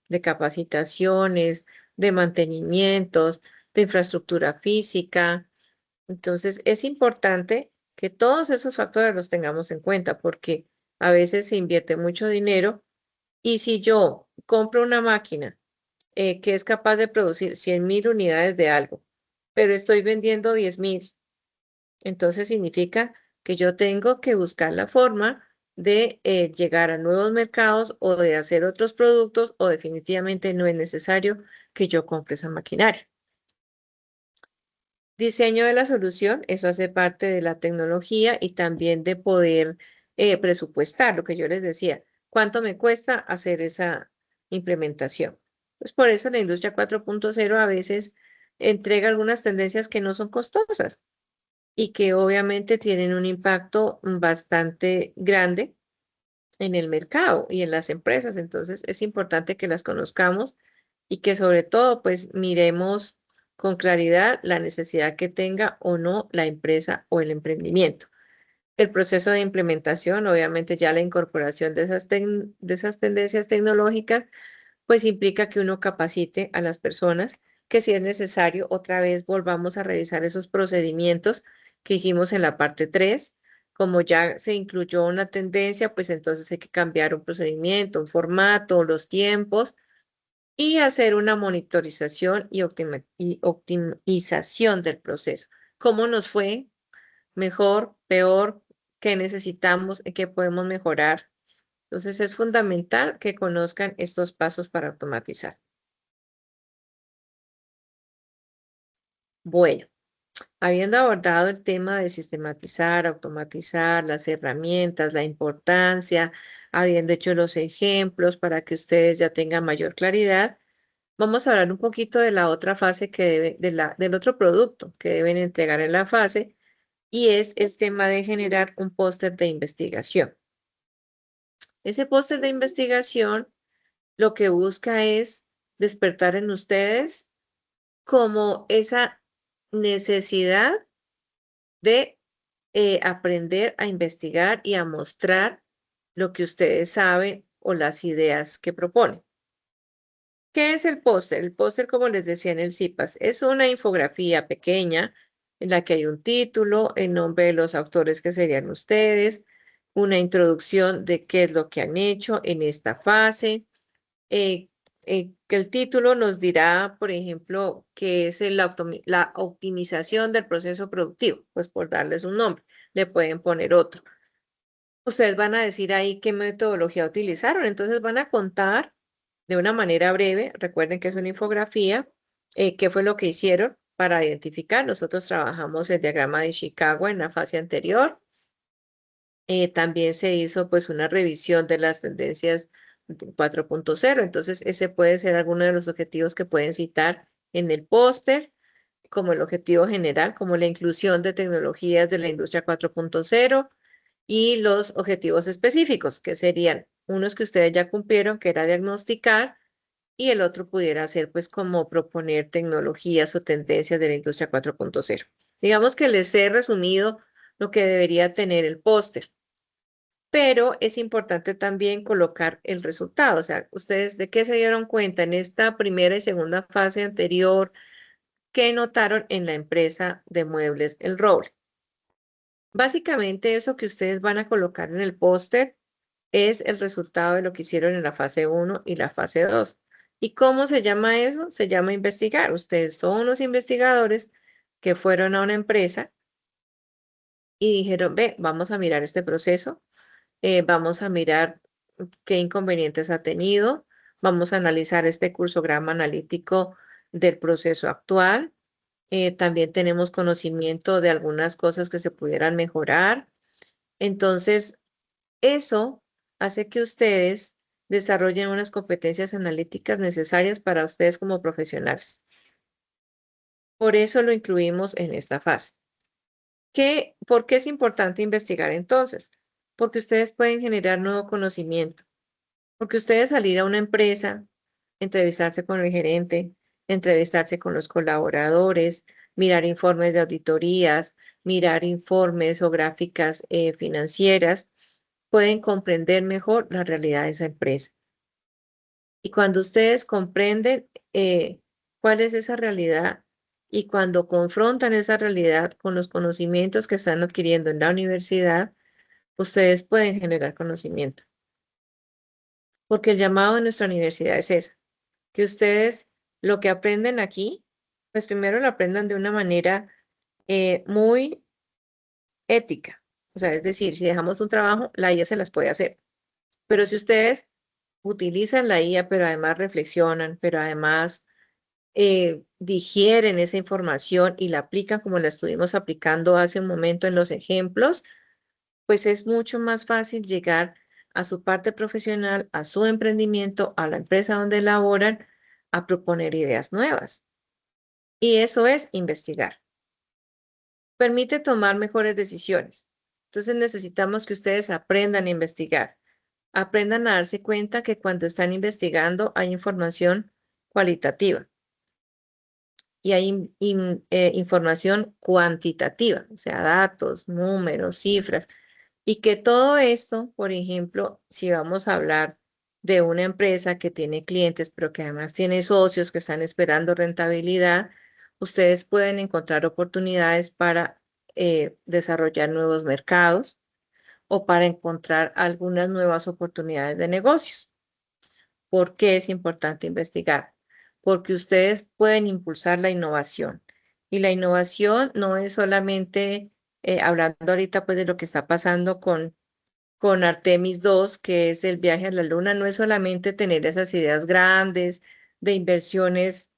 de capacitaciones, de mantenimientos, de infraestructura física. Entonces, es importante que todos esos factores los tengamos en cuenta porque a veces se invierte mucho dinero y si yo compro una máquina que es capaz de producir 100.000 unidades de algo, pero estoy vendiendo 10.000, entonces significa que yo tengo que buscar la forma de llegar a nuevos mercados o de hacer otros productos o definitivamente no es necesario que yo compre esa maquinaria. Diseño de la solución, eso hace parte de la tecnología y también de poder presupuestar, lo que yo les decía, cuánto me cuesta hacer esa implementación. Pues por eso la industria 4.0 a veces entrega algunas tendencias que no son costosas y que obviamente tienen un impacto bastante grande en el mercado y en las empresas. Entonces es importante que las conozcamos y que sobre todo pues miremos con claridad la necesidad que tenga o no la empresa o el emprendimiento. El proceso de implementación, obviamente ya la incorporación de esas tendencias tecnológicas, pues implica que uno capacite a las personas, que si es necesario, otra vez volvamos a revisar esos procedimientos que hicimos en la parte 3. Como ya se incluyó una tendencia, pues entonces hay que cambiar un procedimiento, un formato, los tiempos y hacer una monitorización y optimización del proceso. ¿Cómo nos fue? ¿Mejor? ¿Peor? ¿Qué necesitamos? ¿Qué podemos mejorar? Entonces es fundamental que conozcan estos pasos para automatizar. Bueno, habiendo abordado el tema de sistematizar, automatizar, las herramientas, la importancia, habiendo hecho los ejemplos para que ustedes ya tengan mayor claridad, vamos a hablar un poquito de la otra fase del otro producto que deben entregar en la fase y es el tema de generar un póster de investigación. Ese póster de investigación lo que busca es despertar en ustedes como esa necesidad de aprender a investigar y a mostrar lo que ustedes saben o las ideas que proponen. ¿Qué es el póster? El póster, como les decía en el CIPAS, es una infografía pequeña en la que hay un título, el nombre de los autores que serían ustedes, una introducción de qué es lo que han hecho en esta fase. Que el título nos dirá, por ejemplo, qué es la optimización del proceso productivo, pues por darles un nombre, le pueden poner otro. Ustedes van a decir ahí qué metodología utilizaron, entonces van a contar de una manera breve, recuerden que es una infografía, qué fue lo que hicieron para identificar. Nosotros trabajamos el diagrama de Chicago en la fase anterior. También se hizo pues una revisión de las tendencias 4.0, entonces ese puede ser alguno de los objetivos que pueden citar en el póster, como el objetivo general, como la inclusión de tecnologías de la industria 4.0 y los objetivos específicos, que serían unos que ustedes ya cumplieron, que era diagnosticar, y el otro pudiera ser pues como proponer tecnologías o tendencias de la industria 4.0. Digamos que les he resumido lo que debería tener el póster, pero es importante también colocar el resultado, o sea, ustedes de qué se dieron cuenta en esta primera y segunda fase anterior, qué notaron en la empresa de muebles El Roble. Básicamente eso que ustedes van a colocar en el póster es el resultado de lo que hicieron en la fase 1 y la fase 2. ¿Y cómo se llama eso? Se llama investigar. Ustedes son unos investigadores que fueron a una empresa y dijeron, ve, vamos a mirar este proceso, vamos a mirar qué inconvenientes ha tenido, vamos a analizar este cursograma analítico del proceso actual. También tenemos conocimiento de algunas cosas que se pudieran mejorar. Entonces, eso hace que ustedes desarrollen unas competencias analíticas necesarias para ustedes como profesionales. Por eso lo incluimos en esta fase. ¿Por qué es importante investigar entonces? Porque ustedes pueden generar nuevo conocimiento. Porque ustedes salir a una empresa, entrevistarse con el gerente, entrevistarse con los colaboradores, mirar informes de auditorías, mirar informes o gráficas financieras, pueden comprender mejor la realidad de esa empresa. Y cuando ustedes comprenden cuál es esa realidad y cuando confrontan esa realidad con los conocimientos que están adquiriendo en la universidad, ustedes pueden generar conocimiento. Porque el llamado de nuestra universidad es ese, que ustedes lo que aprenden aquí, pues primero lo aprendan de una manera muy ética. O sea, es decir, si dejamos un trabajo, la IA se las puede hacer. Pero si ustedes utilizan la IA, pero además reflexionan, pero además digieren esa información y la aplican como la estuvimos aplicando hace un momento en los ejemplos, pues es mucho más fácil llegar a su parte profesional, a su emprendimiento, a la empresa donde laboran, a proponer ideas nuevas. Y eso es investigar. Permite tomar mejores decisiones. Entonces necesitamos que ustedes aprendan a investigar. Aprendan a darse cuenta que cuando están investigando hay información cualitativa y hay información cuantitativa, o sea, datos, números, cifras. Y que todo esto, por ejemplo, si vamos a hablar de una empresa que tiene clientes, pero que además tiene socios que están esperando rentabilidad, ustedes pueden encontrar oportunidades para desarrollar nuevos mercados o para encontrar algunas nuevas oportunidades de negocios. ¿Por qué es importante investigar? Porque ustedes pueden impulsar la innovación. Y la innovación no es solamente, hablando ahorita pues de lo que está pasando con Artemis 2, que es el viaje a la luna, no es solamente tener esas ideas grandes de inversiones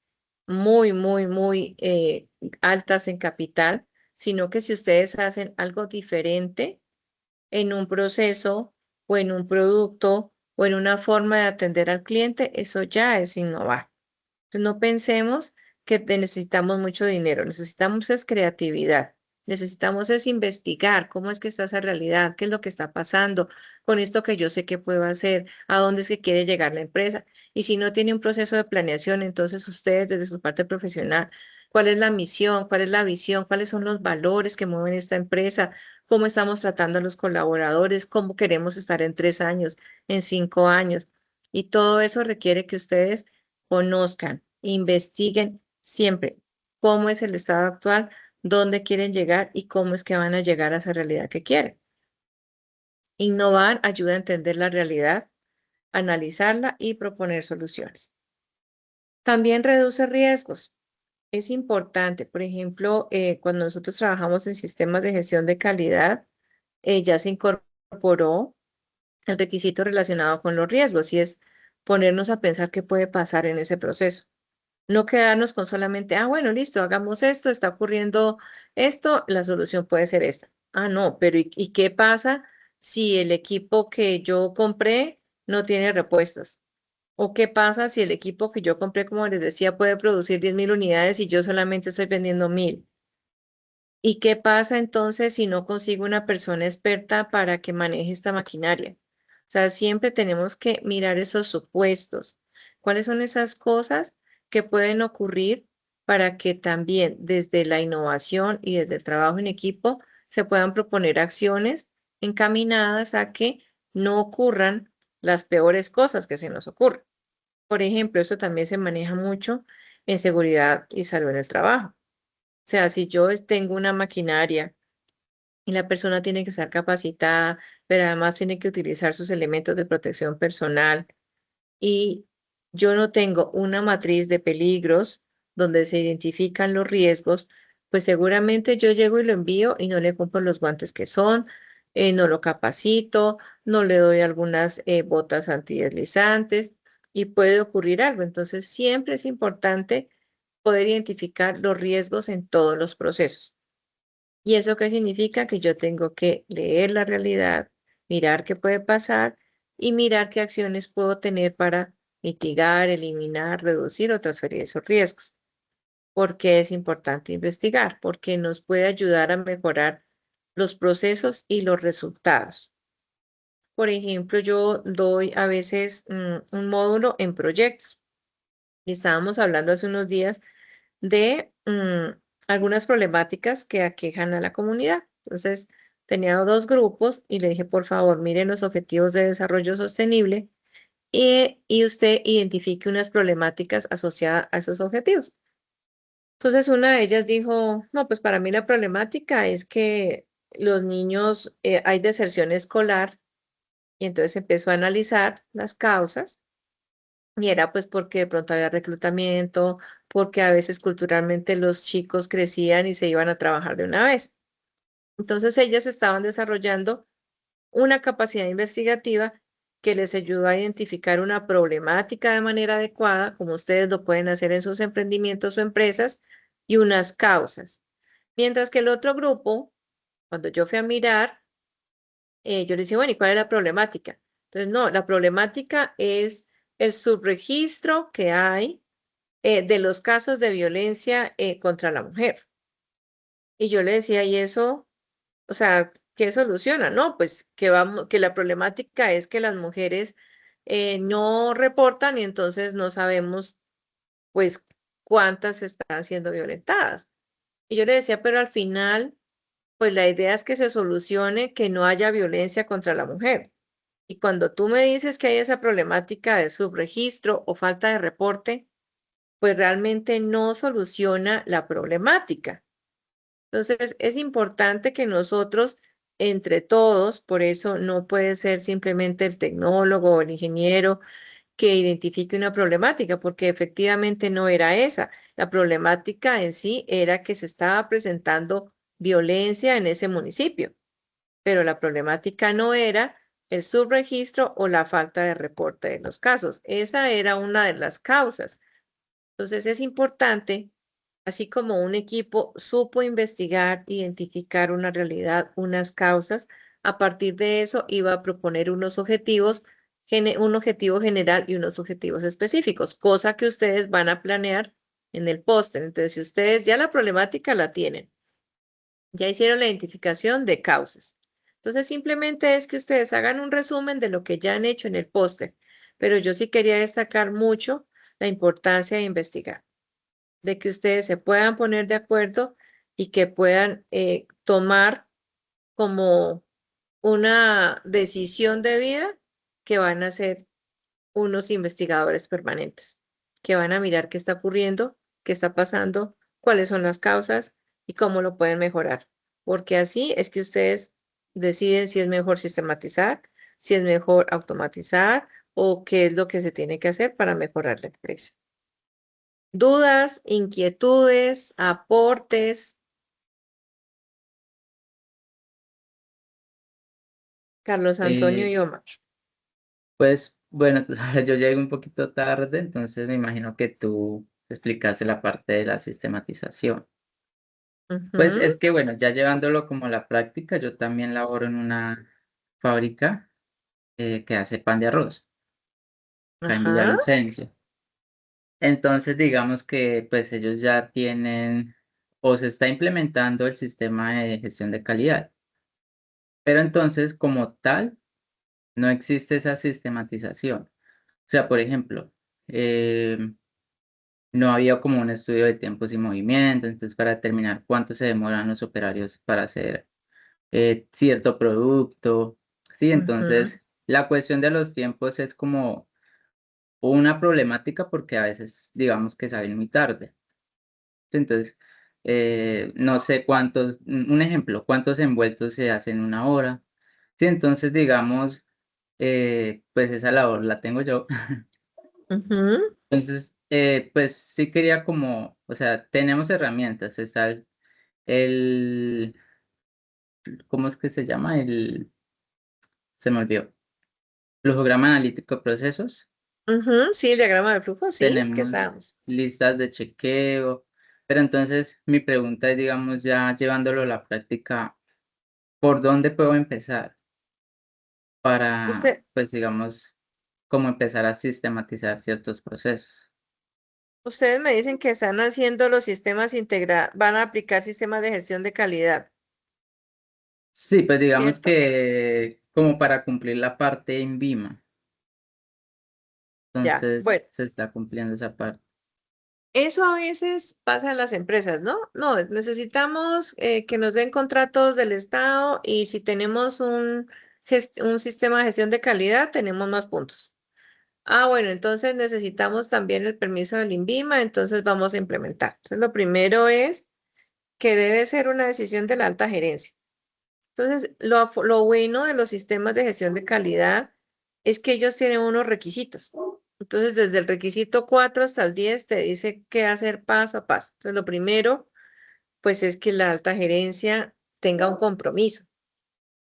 muy altas en capital, sino que si ustedes hacen algo diferente en un proceso o en un producto o en una forma de atender al cliente, eso ya es innovar. Entonces, no pensemos que necesitamos mucho dinero, necesitamos es creatividad. Necesitamos es investigar cómo es que está esa realidad, qué es lo que está pasando con esto que yo sé que puedo hacer, a dónde es que quiere llegar la empresa. Y si no tiene un proceso de planeación, entonces ustedes desde su parte profesional, ¿cuál es la misión? ¿Cuál es la visión? ¿Cuáles son los valores que mueven esta empresa? ¿Cómo estamos tratando a los colaboradores? ¿Cómo queremos estar en 3 años, en 5 años? Y todo eso requiere que ustedes conozcan, investiguen siempre cómo es el estado actual, dónde quieren llegar y cómo es que van a llegar a esa realidad que quieren. Innovar ayuda a entender la realidad, analizarla y proponer soluciones. También reduce riesgos. Es importante, por ejemplo, cuando nosotros trabajamos en sistemas de gestión de calidad, ya se incorporó el requisito relacionado con los riesgos y es ponernos a pensar qué puede pasar en ese proceso. No quedarnos con solamente, bueno, listo, hagamos esto, está ocurriendo esto, la solución puede ser esta. No, pero ¿y qué pasa si el equipo que yo compré no tiene repuestos? ¿O qué pasa si el equipo que yo compré, como les decía, puede producir 10.000 unidades y yo solamente estoy vendiendo 1.000? ¿Y qué pasa entonces si no consigo una persona experta para que maneje esta maquinaria? O sea, siempre tenemos que mirar esos supuestos. ¿Cuáles son esas cosas que pueden ocurrir para que también desde la innovación y desde el trabajo en equipo se puedan proponer acciones encaminadas a que no ocurran las peores cosas que se nos ocurren? Por ejemplo, eso también se maneja mucho en seguridad y salud en el trabajo. O sea, si yo tengo una maquinaria y la persona tiene que estar capacitada, pero además tiene que utilizar sus elementos de protección personal y yo no tengo una matriz de peligros donde se identifican los riesgos, pues seguramente yo llego y lo envío y no le compro los guantes que son, no lo capacito, no le doy algunas botas antideslizantes y puede ocurrir algo. Entonces, siempre es importante poder identificar los riesgos en todos los procesos. ¿Y eso qué significa? Que yo tengo que leer la realidad, mirar qué puede pasar y mirar qué acciones puedo tener para mitigar, eliminar, reducir o transferir esos riesgos. ¿Por qué es importante investigar? Porque nos puede ayudar a mejorar los procesos y los resultados. Por ejemplo, yo doy a veces un módulo en proyectos. Y estábamos hablando hace unos días de algunas problemáticas que aquejan a la comunidad. Entonces, tenía dos grupos y le dije, por favor, miren los objetivos de desarrollo sostenible y usted identifique unas problemáticas asociadas a esos objetivos. Entonces, una de ellas dijo, no, pues para mí la problemática es que los niños, hay deserción escolar, y entonces empezó a analizar las causas. Y era pues porque de pronto había reclutamiento, porque a veces culturalmente los chicos crecían y se iban a trabajar de una vez. Entonces ellas estaban desarrollando una capacidad investigativa que les ayudó a identificar una problemática de manera adecuada, como ustedes lo pueden hacer en sus emprendimientos o empresas, y unas causas. Mientras que el otro grupo, cuando yo fui a mirar, yo le decía, bueno, ¿y cuál es la problemática? Entonces, no, la problemática es el subregistro que hay de los casos de violencia contra la mujer. Y yo le decía, ¿y eso? O sea, ¿qué soluciona? No, pues que la problemática es que las mujeres no reportan y entonces no sabemos, pues, cuántas están siendo violentadas. Y yo le decía, pero al final, pues la idea es que se solucione que no haya violencia contra la mujer. Y cuando tú me dices que hay esa problemática de subregistro o falta de reporte, pues realmente no soluciona la problemática. Entonces, es importante que nosotros, entre todos, por eso no puede ser simplemente el tecnólogo o el ingeniero que identifique una problemática, porque efectivamente no era esa. La problemática en sí era que se estaba presentando violencia en ese municipio, pero la problemática no era el subregistro o la falta de reporte de los casos. Esa era una de las causas. Entonces es importante, así como un equipo supo investigar, identificar una realidad, unas causas, a partir de eso iba a proponer unos objetivos, un objetivo general y unos objetivos específicos, cosa que ustedes van a planear en el póster. Entonces, si ustedes ya la problemática la tienen, ya hicieron la identificación de causas. Entonces, simplemente es que ustedes hagan un resumen de lo que ya han hecho en el póster, pero yo sí quería destacar mucho la importancia de investigar, de que ustedes se puedan poner de acuerdo y que puedan tomar como una decisión de vida que van a ser unos investigadores permanentes, que van a mirar qué está ocurriendo, qué está pasando, cuáles son las causas y cómo lo pueden mejorar. Porque así es que ustedes deciden si es mejor sistematizar, si es mejor automatizar o qué es lo que se tiene que hacer para mejorar la empresa. Dudas, inquietudes, aportes. Carlos Antonio Eh, y Omar. pues bueno, yo llegué un poquito tarde, entonces me imagino que tú explicaste la parte de la sistematización. Pues Ujú, es que bueno, ya llevándolo como a la práctica, yo también laboro en una fábrica que hace pan de arroz, acá en ajá, Villavicencio. Entonces, digamos que pues ellos ya tienen o se está implementando el sistema de gestión de calidad, pero entonces como tal no existe esa sistematización. O sea, por ejemplo, no había como un estudio de tiempos y movimientos, entonces para determinar cuánto se demoran los operarios para hacer cierto producto. Sí, ujú, entonces la cuestión de los tiempos es como una problemática porque a veces digamos que salen muy tarde. Entonces, no sé cuántos, un ejemplo, cuántos envueltos se hacen en una hora. Sí, entonces digamos, pues esa labor la tengo yo. ujú, Entonces, pues sí quería como, o sea, tenemos herramientas, está el, ¿cómo es que se llama? Se me olvidó, flujograma analítico de procesos. ujú. Sí, el diagrama de flujo, sí, que Tenemos sabemos. listas de chequeo, pero entonces mi pregunta es, digamos, ya llevándolo a la práctica, ¿por dónde puedo empezar para, Usted, pues, digamos, cómo empezar a sistematizar ciertos procesos? ustedes me dicen que están haciendo los sistemas integrados, van a aplicar sistemas de gestión de calidad. Sí, pues digamos ¿cierto? que como para cumplir la parte en Vima, Ya, entonces bueno. se está cumpliendo esa parte. Eso a veces pasa en las empresas, ¿no? No, necesitamos que nos den contratos del Estado y si tenemos un sistema de gestión de calidad, tenemos más puntos. Ah, bueno, entonces necesitamos también el permiso del INVIMA, entonces vamos a implementar. Entonces, lo primero es que debe ser una decisión de la alta gerencia. Entonces, lo bueno de los sistemas de gestión de calidad es que ellos tienen unos requisitos. Entonces, desde el requisito 4 hasta el 10 te dice qué hacer paso a paso. Entonces, lo primero, pues es que la alta gerencia tenga un compromiso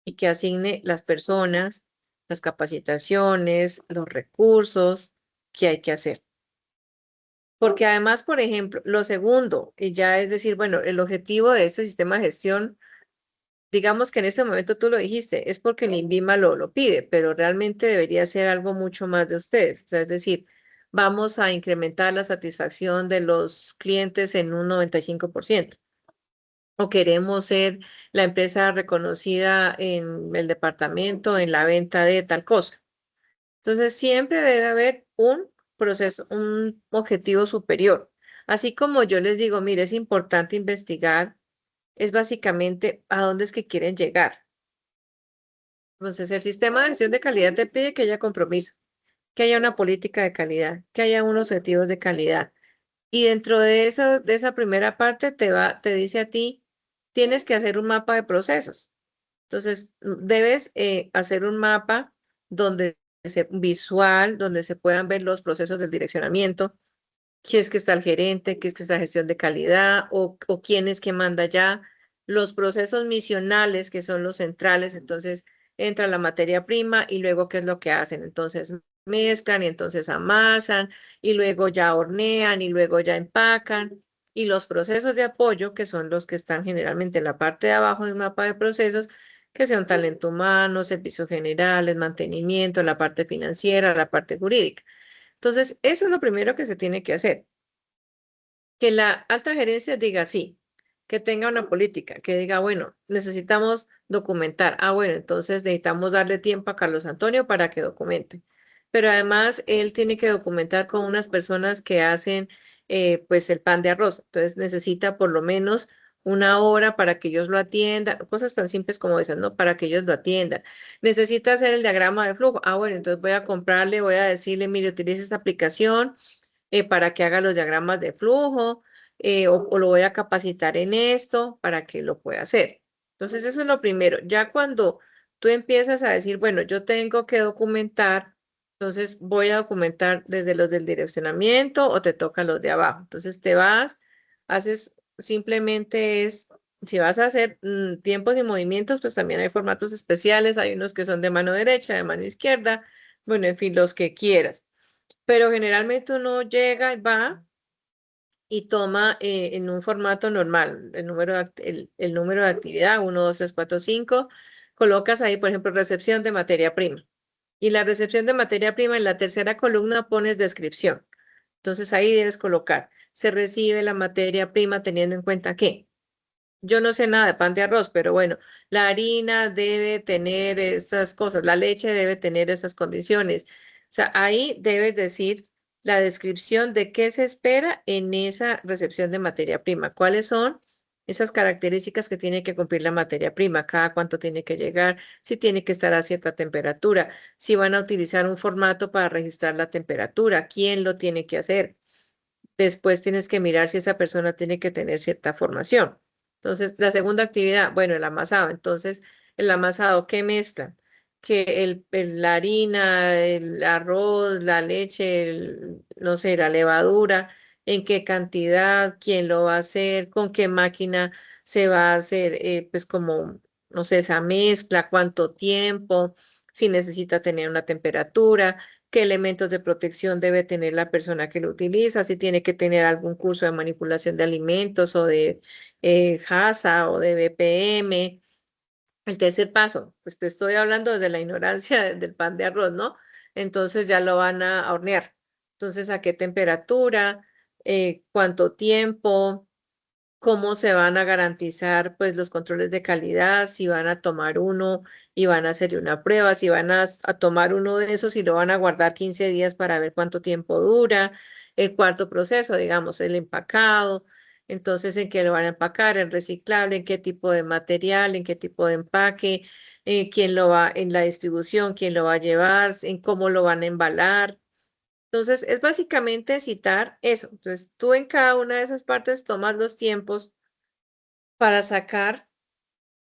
y que asigne las personas, las capacitaciones, los recursos que hay que hacer. Porque además, por ejemplo, lo segundo, y ya es decir, bueno, el objetivo de este sistema de gestión, digamos que en este momento tú lo dijiste, es porque el INVIMA lo pide, pero realmente debería ser algo mucho más de ustedes. O sea, es decir, vamos a incrementar la satisfacción de los clientes en un 95%. O queremos ser la empresa reconocida en el departamento, en la venta de tal cosa. Entonces, siempre debe haber un proceso, un objetivo superior. Así como yo les digo, mire, es importante investigar, es básicamente a dónde es que quieren llegar. Entonces, el sistema de gestión de calidad te pide que haya compromiso, que haya una política de calidad, que haya unos objetivos de calidad. Y dentro de esa primera parte te dice a ti, tienes que hacer un mapa de procesos. Entonces, debes hacer un mapa donde visual, donde se puedan ver los procesos del direccionamiento, quién es que está el gerente, quién es que está gestión de calidad o quién es que manda ya, los procesos misionales que son los centrales, entonces entra la materia prima y luego qué es lo que hacen, entonces mezclan y entonces amasan y luego ya hornean y luego ya empacan. Y los procesos de apoyo, que son los que están generalmente en la parte de abajo de un mapa de procesos, que son talento humano, servicios generales, mantenimiento, la parte financiera, la parte jurídica. Entonces, eso es lo primero que se tiene que hacer. Que la alta gerencia diga sí, que tenga una política, que diga, bueno, necesitamos documentar. Ah, bueno, entonces necesitamos darle tiempo a Carlos Antonio para que documente. Pero además, él tiene que documentar con unas personas que hacen, pues, el pan de arroz. Entonces, necesita por lo menos una hora para que ellos lo atiendan, cosas tan simples como esas, ¿no? Para que ellos lo atiendan. Necesita hacer el diagrama de flujo. Ah, bueno, entonces voy a comprarle, voy a decirle, mire, utilice esta aplicación para que haga los diagramas de flujo o lo voy a capacitar en esto para que lo pueda hacer. Entonces, eso es lo primero. Ya cuando tú empiezas a decir, bueno, yo tengo que documentar, entonces voy a documentar desde los del direccionamiento o te toca los de abajo. Entonces, te vas, haces simplemente es, si vas a hacer tiempos y movimientos, pues también hay formatos especiales, hay unos que son de mano derecha, de mano izquierda, bueno, en fin, los que quieras, pero generalmente uno llega y va y toma en un formato normal el número de actividad, 1, 2, 3, 4, 5, colocas ahí, por ejemplo, recepción de materia prima. Y la recepción de materia prima en la tercera columna pones descripción. Entonces ahí debes colocar, se recibe la materia prima teniendo en cuenta que yo no sé nada de pan de arroz, pero bueno, la harina debe tener esas cosas, la leche debe tener esas condiciones. O sea, ahí debes decir la descripción de qué se espera en esa recepción de materia prima, cuáles son esas características que tiene que cumplir la materia prima, cada cuánto tiene que llegar, si tiene que estar a cierta temperatura, si van a utilizar un formato para registrar la temperatura, quién lo tiene que hacer. Después tienes que mirar si esa persona tiene que tener cierta formación. Entonces, la segunda actividad, bueno, el amasado. Entonces, el amasado, ¿qué mezclan? Que la harina, el arroz, la leche, no sé, la levadura, en qué cantidad, quién lo va a hacer, con qué máquina se va a hacer, pues como, no sé, esa mezcla, cuánto tiempo, si necesita tener una temperatura, qué elementos de protección debe tener la persona que lo utiliza, si tiene que tener algún curso de manipulación de alimentos o de HACCP o de BPM. El tercer paso, pues te estoy hablando desde la ignorancia del pan de arroz, ¿no? Entonces ya lo van a hornear. Entonces, ¿a qué temperatura? ¿Cuánto tiempo? cómo se van a garantizar pues los controles de calidad, si van a tomar uno y van a hacer una prueba, si van a tomar uno de esos y lo van a guardar 15 días para ver cuánto tiempo dura. El cuarto proceso, digamos, el empacado. Entonces, ¿en qué lo van a empacar? ¿En reciclable? ¿En qué tipo de material? ¿En qué tipo de empaque? ¿Quién lo va en la distribución? ¿Quién lo va a llevar? ¿En cómo lo van a embalar? Entonces, es básicamente citar eso. Entonces, tú en cada una de esas partes tomas los tiempos para sacar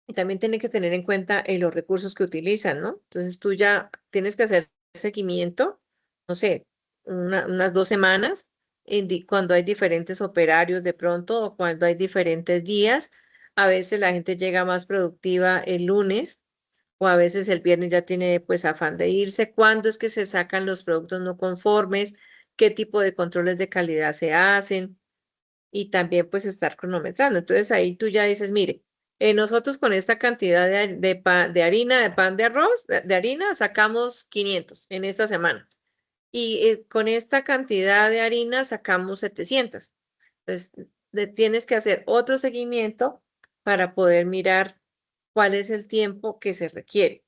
y también tienes que tener en cuenta los recursos que utilizan, ¿no? Entonces, tú ya tienes que hacer seguimiento, no sé, unas 2 semanas, cuando hay diferentes operarios de pronto o cuando hay diferentes días. A veces la gente llega más productiva el lunes o a veces el viernes ya tiene pues afán de irse. ¿Cuándo es que se sacan los productos no conformes? ¿Qué tipo de controles de calidad se hacen? Y también pues estar cronometrando. Entonces ahí tú ya dices, mire, nosotros con esta cantidad de harina, de pan de arroz, de harina, sacamos 500 en esta semana. Y con esta cantidad de harina sacamos 700. Entonces, tienes que hacer otro seguimiento para poder mirar cuál es el tiempo que se requiere.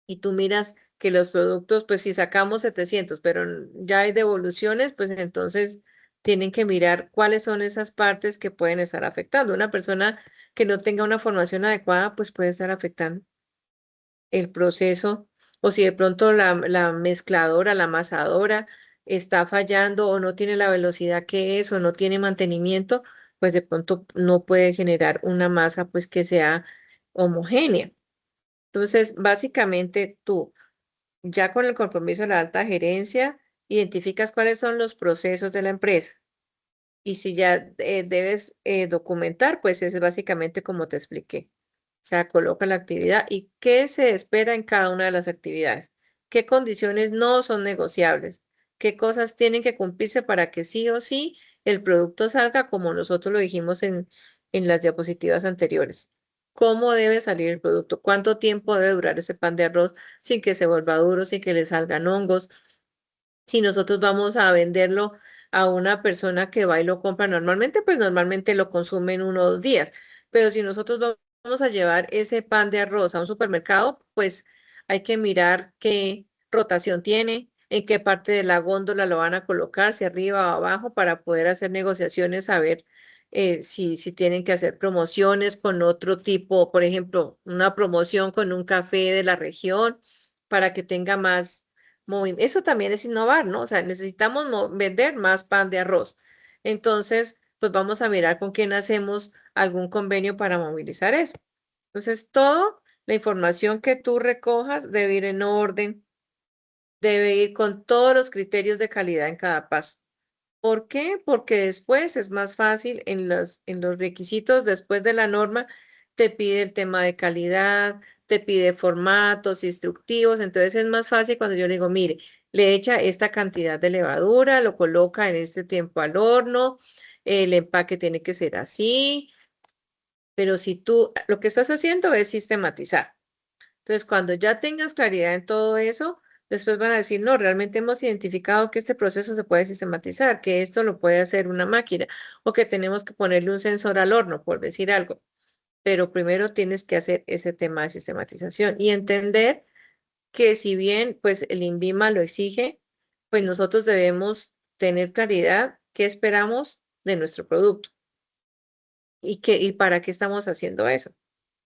Y tú miras que los productos, pues si sacamos 700, pero ya hay devoluciones, pues entonces tienen que mirar cuáles son esas partes que pueden estar afectando. Una persona que no tenga una formación adecuada, pues puede estar afectando el proceso, o si de pronto la mezcladora, la amasadora está fallando o no tiene la velocidad que es o no tiene mantenimiento, pues de pronto no puede generar una masa pues que sea homogénea. Entonces, básicamente tú, ya con el compromiso de la alta gerencia, identificas cuáles son los procesos de la empresa. Y si ya debes documentar, pues es básicamente como te expliqué. O sea, coloca la actividad y qué se espera en cada una de las actividades. ¿Qué condiciones no son negociables? ¿Qué cosas tienen que cumplirse para que sí o sí el producto salga como nosotros lo dijimos en las diapositivas anteriores? ¿Cómo debe salir el producto? ¿Cuánto tiempo debe durar ese pan de arroz sin que se vuelva duro, sin que le salgan hongos? Si nosotros vamos a venderlo a una persona que va y lo compra normalmente, pues normalmente lo consume en 1 o 2 días. Pero si nosotros vamos a llevar ese pan de arroz a un supermercado, pues hay que mirar qué rotación tiene, en qué parte de la góndola lo van a colocar, si arriba o abajo, para poder hacer negociaciones, saber si tienen que hacer promociones con otro tipo, por ejemplo, una promoción con un café de la región para que tenga más eso también es innovar, ¿no? O sea, necesitamos vender más pan de arroz. Entonces, pues vamos a mirar con quién hacemos algún convenio para movilizar eso. Entonces, todo la información que tú recojas debe ir en orden, debe ir con todos los criterios de calidad en cada paso. ¿Por qué? Porque después es más fácil en los requisitos, después de la norma, te pide el tema de calidad, te pide formatos, instructivos, entonces es más fácil cuando yo le digo, mire, le echa esta cantidad de levadura, lo coloca en este tiempo al horno, el empaque tiene que ser así, pero si tú lo que estás haciendo es sistematizar. Entonces, cuando ya tengas claridad en todo eso, después van a decir, no, realmente hemos identificado que este proceso se puede sistematizar, que esto lo puede hacer una máquina o que tenemos que ponerle un sensor al horno, por decir algo. Pero primero tienes que hacer ese tema de sistematización y entender que si bien pues el INVIMA lo exige, pues nosotros debemos tener claridad qué esperamos de nuestro producto y para qué estamos haciendo eso.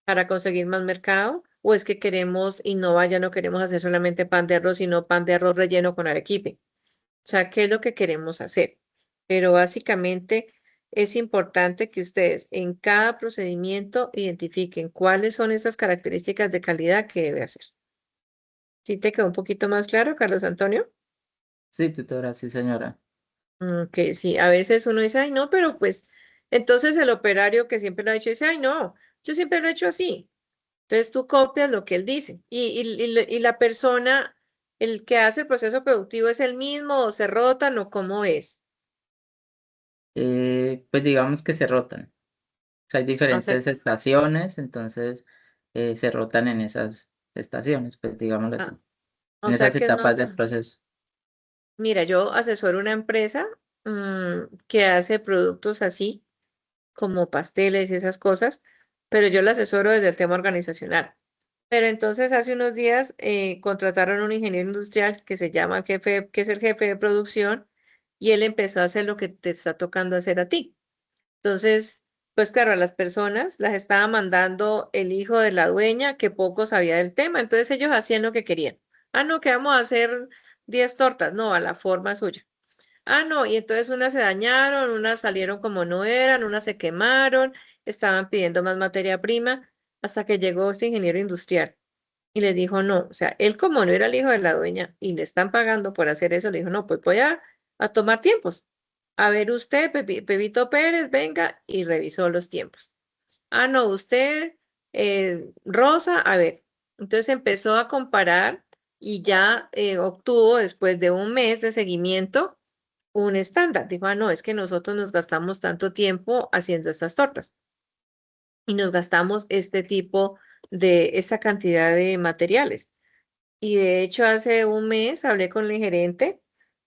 ¿Para conseguir más mercado? ¿O es que queremos innovar, ya no queremos hacer solamente pan de arroz, sino pan de arroz relleno con arequipe? O sea, ¿qué es lo que queremos hacer? Pero básicamente es importante que ustedes en cada procedimiento identifiquen cuáles son esas características de calidad que debe hacer. ¿Sí te quedó un poquito más claro, Carlos Antonio? Sí, tutora, sí, señora. Que sí, a veces uno dice, ay, no, pero pues entonces el operario que siempre lo ha hecho dice, ay, no, yo siempre lo he hecho así. Entonces tú copias lo que él dice y la persona, el que hace el proceso productivo es el mismo o se rotan o cómo es. Pues digamos que se rotan. O sea, hay O sea, diferentes estaciones, entonces se rotan en esas estaciones, pues digámoslo ah, así, o en sea esas que es etapas más, del proceso. mira, yo asesoro una empresa que hace productos así como pasteles y esas cosas, pero yo la asesoro desde el tema organizacional. Pero entonces hace unos días contrataron a un ingeniero industrial que se llama jefe, que es el jefe de producción, y él empezó a hacer lo que te está tocando hacer a ti. Entonces, pues claro, a las personas las estaba mandando el hijo de la dueña que poco sabía del tema. Entonces ellos hacían lo que querían. Ah, no, que vamos a hacer 10 tortas. No, a la forma suya. Ah, no, y entonces unas se dañaron, unas salieron como no eran, unas se quemaron, estaban pidiendo más materia prima, hasta que llegó este ingeniero industrial y les dijo no. O sea, él como no era el hijo de la dueña y le están pagando por hacer eso, le dijo no, pues voy a tomar tiempos. A ver usted, Pepito Pérez, venga y revisó los tiempos. Ah, no, usted, Rosa, a ver. Entonces empezó a comparar y ya obtuvo, después de un mes de seguimiento, un estándar. Dijo, ah, no, es que nosotros nos gastamos tanto tiempo haciendo estas tortas y nos gastamos este tipo de, esta cantidad de materiales. Y de hecho, hace un mes hablé con el gerente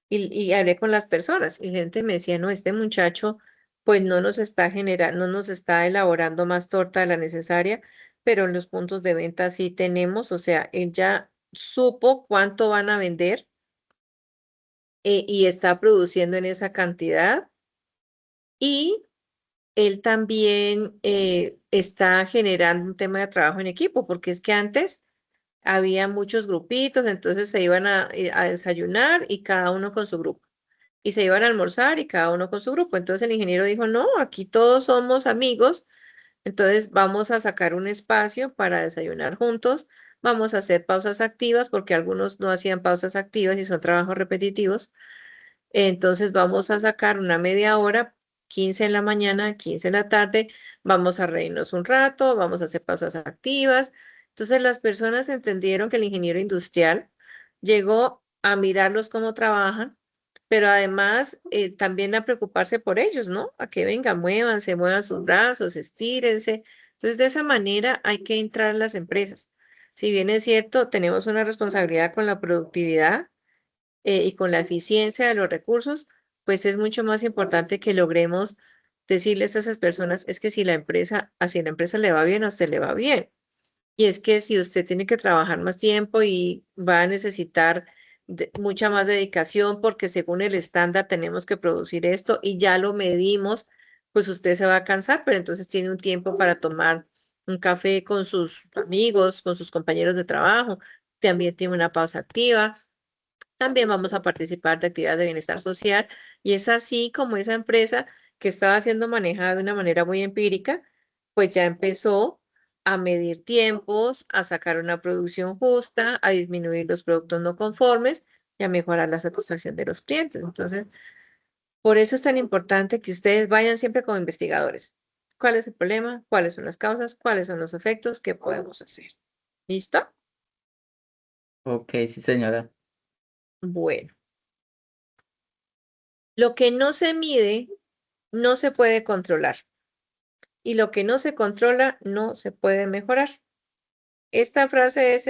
y hablé con las personas. Y la gente me decía, no, este muchacho pues no nos está generando, no nos está elaborando más torta de la necesaria, pero en los puntos de venta sí tenemos, o sea, él ya supo cuánto van a vender y está produciendo en esa cantidad. Y él también está generando un tema de trabajo en equipo, porque es que antes había muchos grupitos, entonces se iban a desayunar y cada uno con su grupo. Y se iban a almorzar y cada uno con su grupo. Entonces el ingeniero dijo, no, aquí todos somos amigos, entonces vamos a sacar un espacio para desayunar juntos, vamos a hacer pausas activas porque algunos no hacían pausas activas y son trabajos repetitivos. Entonces vamos a sacar una media hora, 15 en la mañana, 15 en la tarde, vamos a reírnos un rato, vamos a hacer pausas activas. Entonces las personas entendieron que el ingeniero industrial llegó a mirarlos cómo trabajan, pero además también a preocuparse por ellos, ¿no? A que vengan, muévanse, muevan sus brazos, estírense. Entonces de esa manera hay que entrar en las empresas. Si bien es cierto, tenemos una responsabilidad con la productividad y con la eficiencia de los recursos, pues es mucho más importante que logremos decirles a esas personas, es que si la empresa, así la empresa le va bien, a usted le va bien. Y es que si usted tiene que trabajar más tiempo y va a necesitar mucha más dedicación porque según el estándar tenemos que producir esto y ya lo medimos, pues usted se va a cansar, pero entonces tiene un tiempo para tomar un café con sus amigos, con sus compañeros de trabajo, también tiene una pausa activa. También vamos a participar de actividades de bienestar social y es así como esa empresa que estaba siendo manejada de una manera muy empírica, pues ya empezó a medir tiempos, a sacar una producción justa, a disminuir los productos no conformes y a mejorar la satisfacción de los clientes. Entonces, por eso es tan importante que ustedes vayan siempre como investigadores. ¿Cuál es el problema? ¿Cuáles son las causas? ¿Cuáles son los efectos? ¿Qué podemos hacer? ¿Listo? Ok, sí, señora. Bueno. Lo que no se mide no se puede controlar y lo que no se controla no se puede mejorar. Esta frase es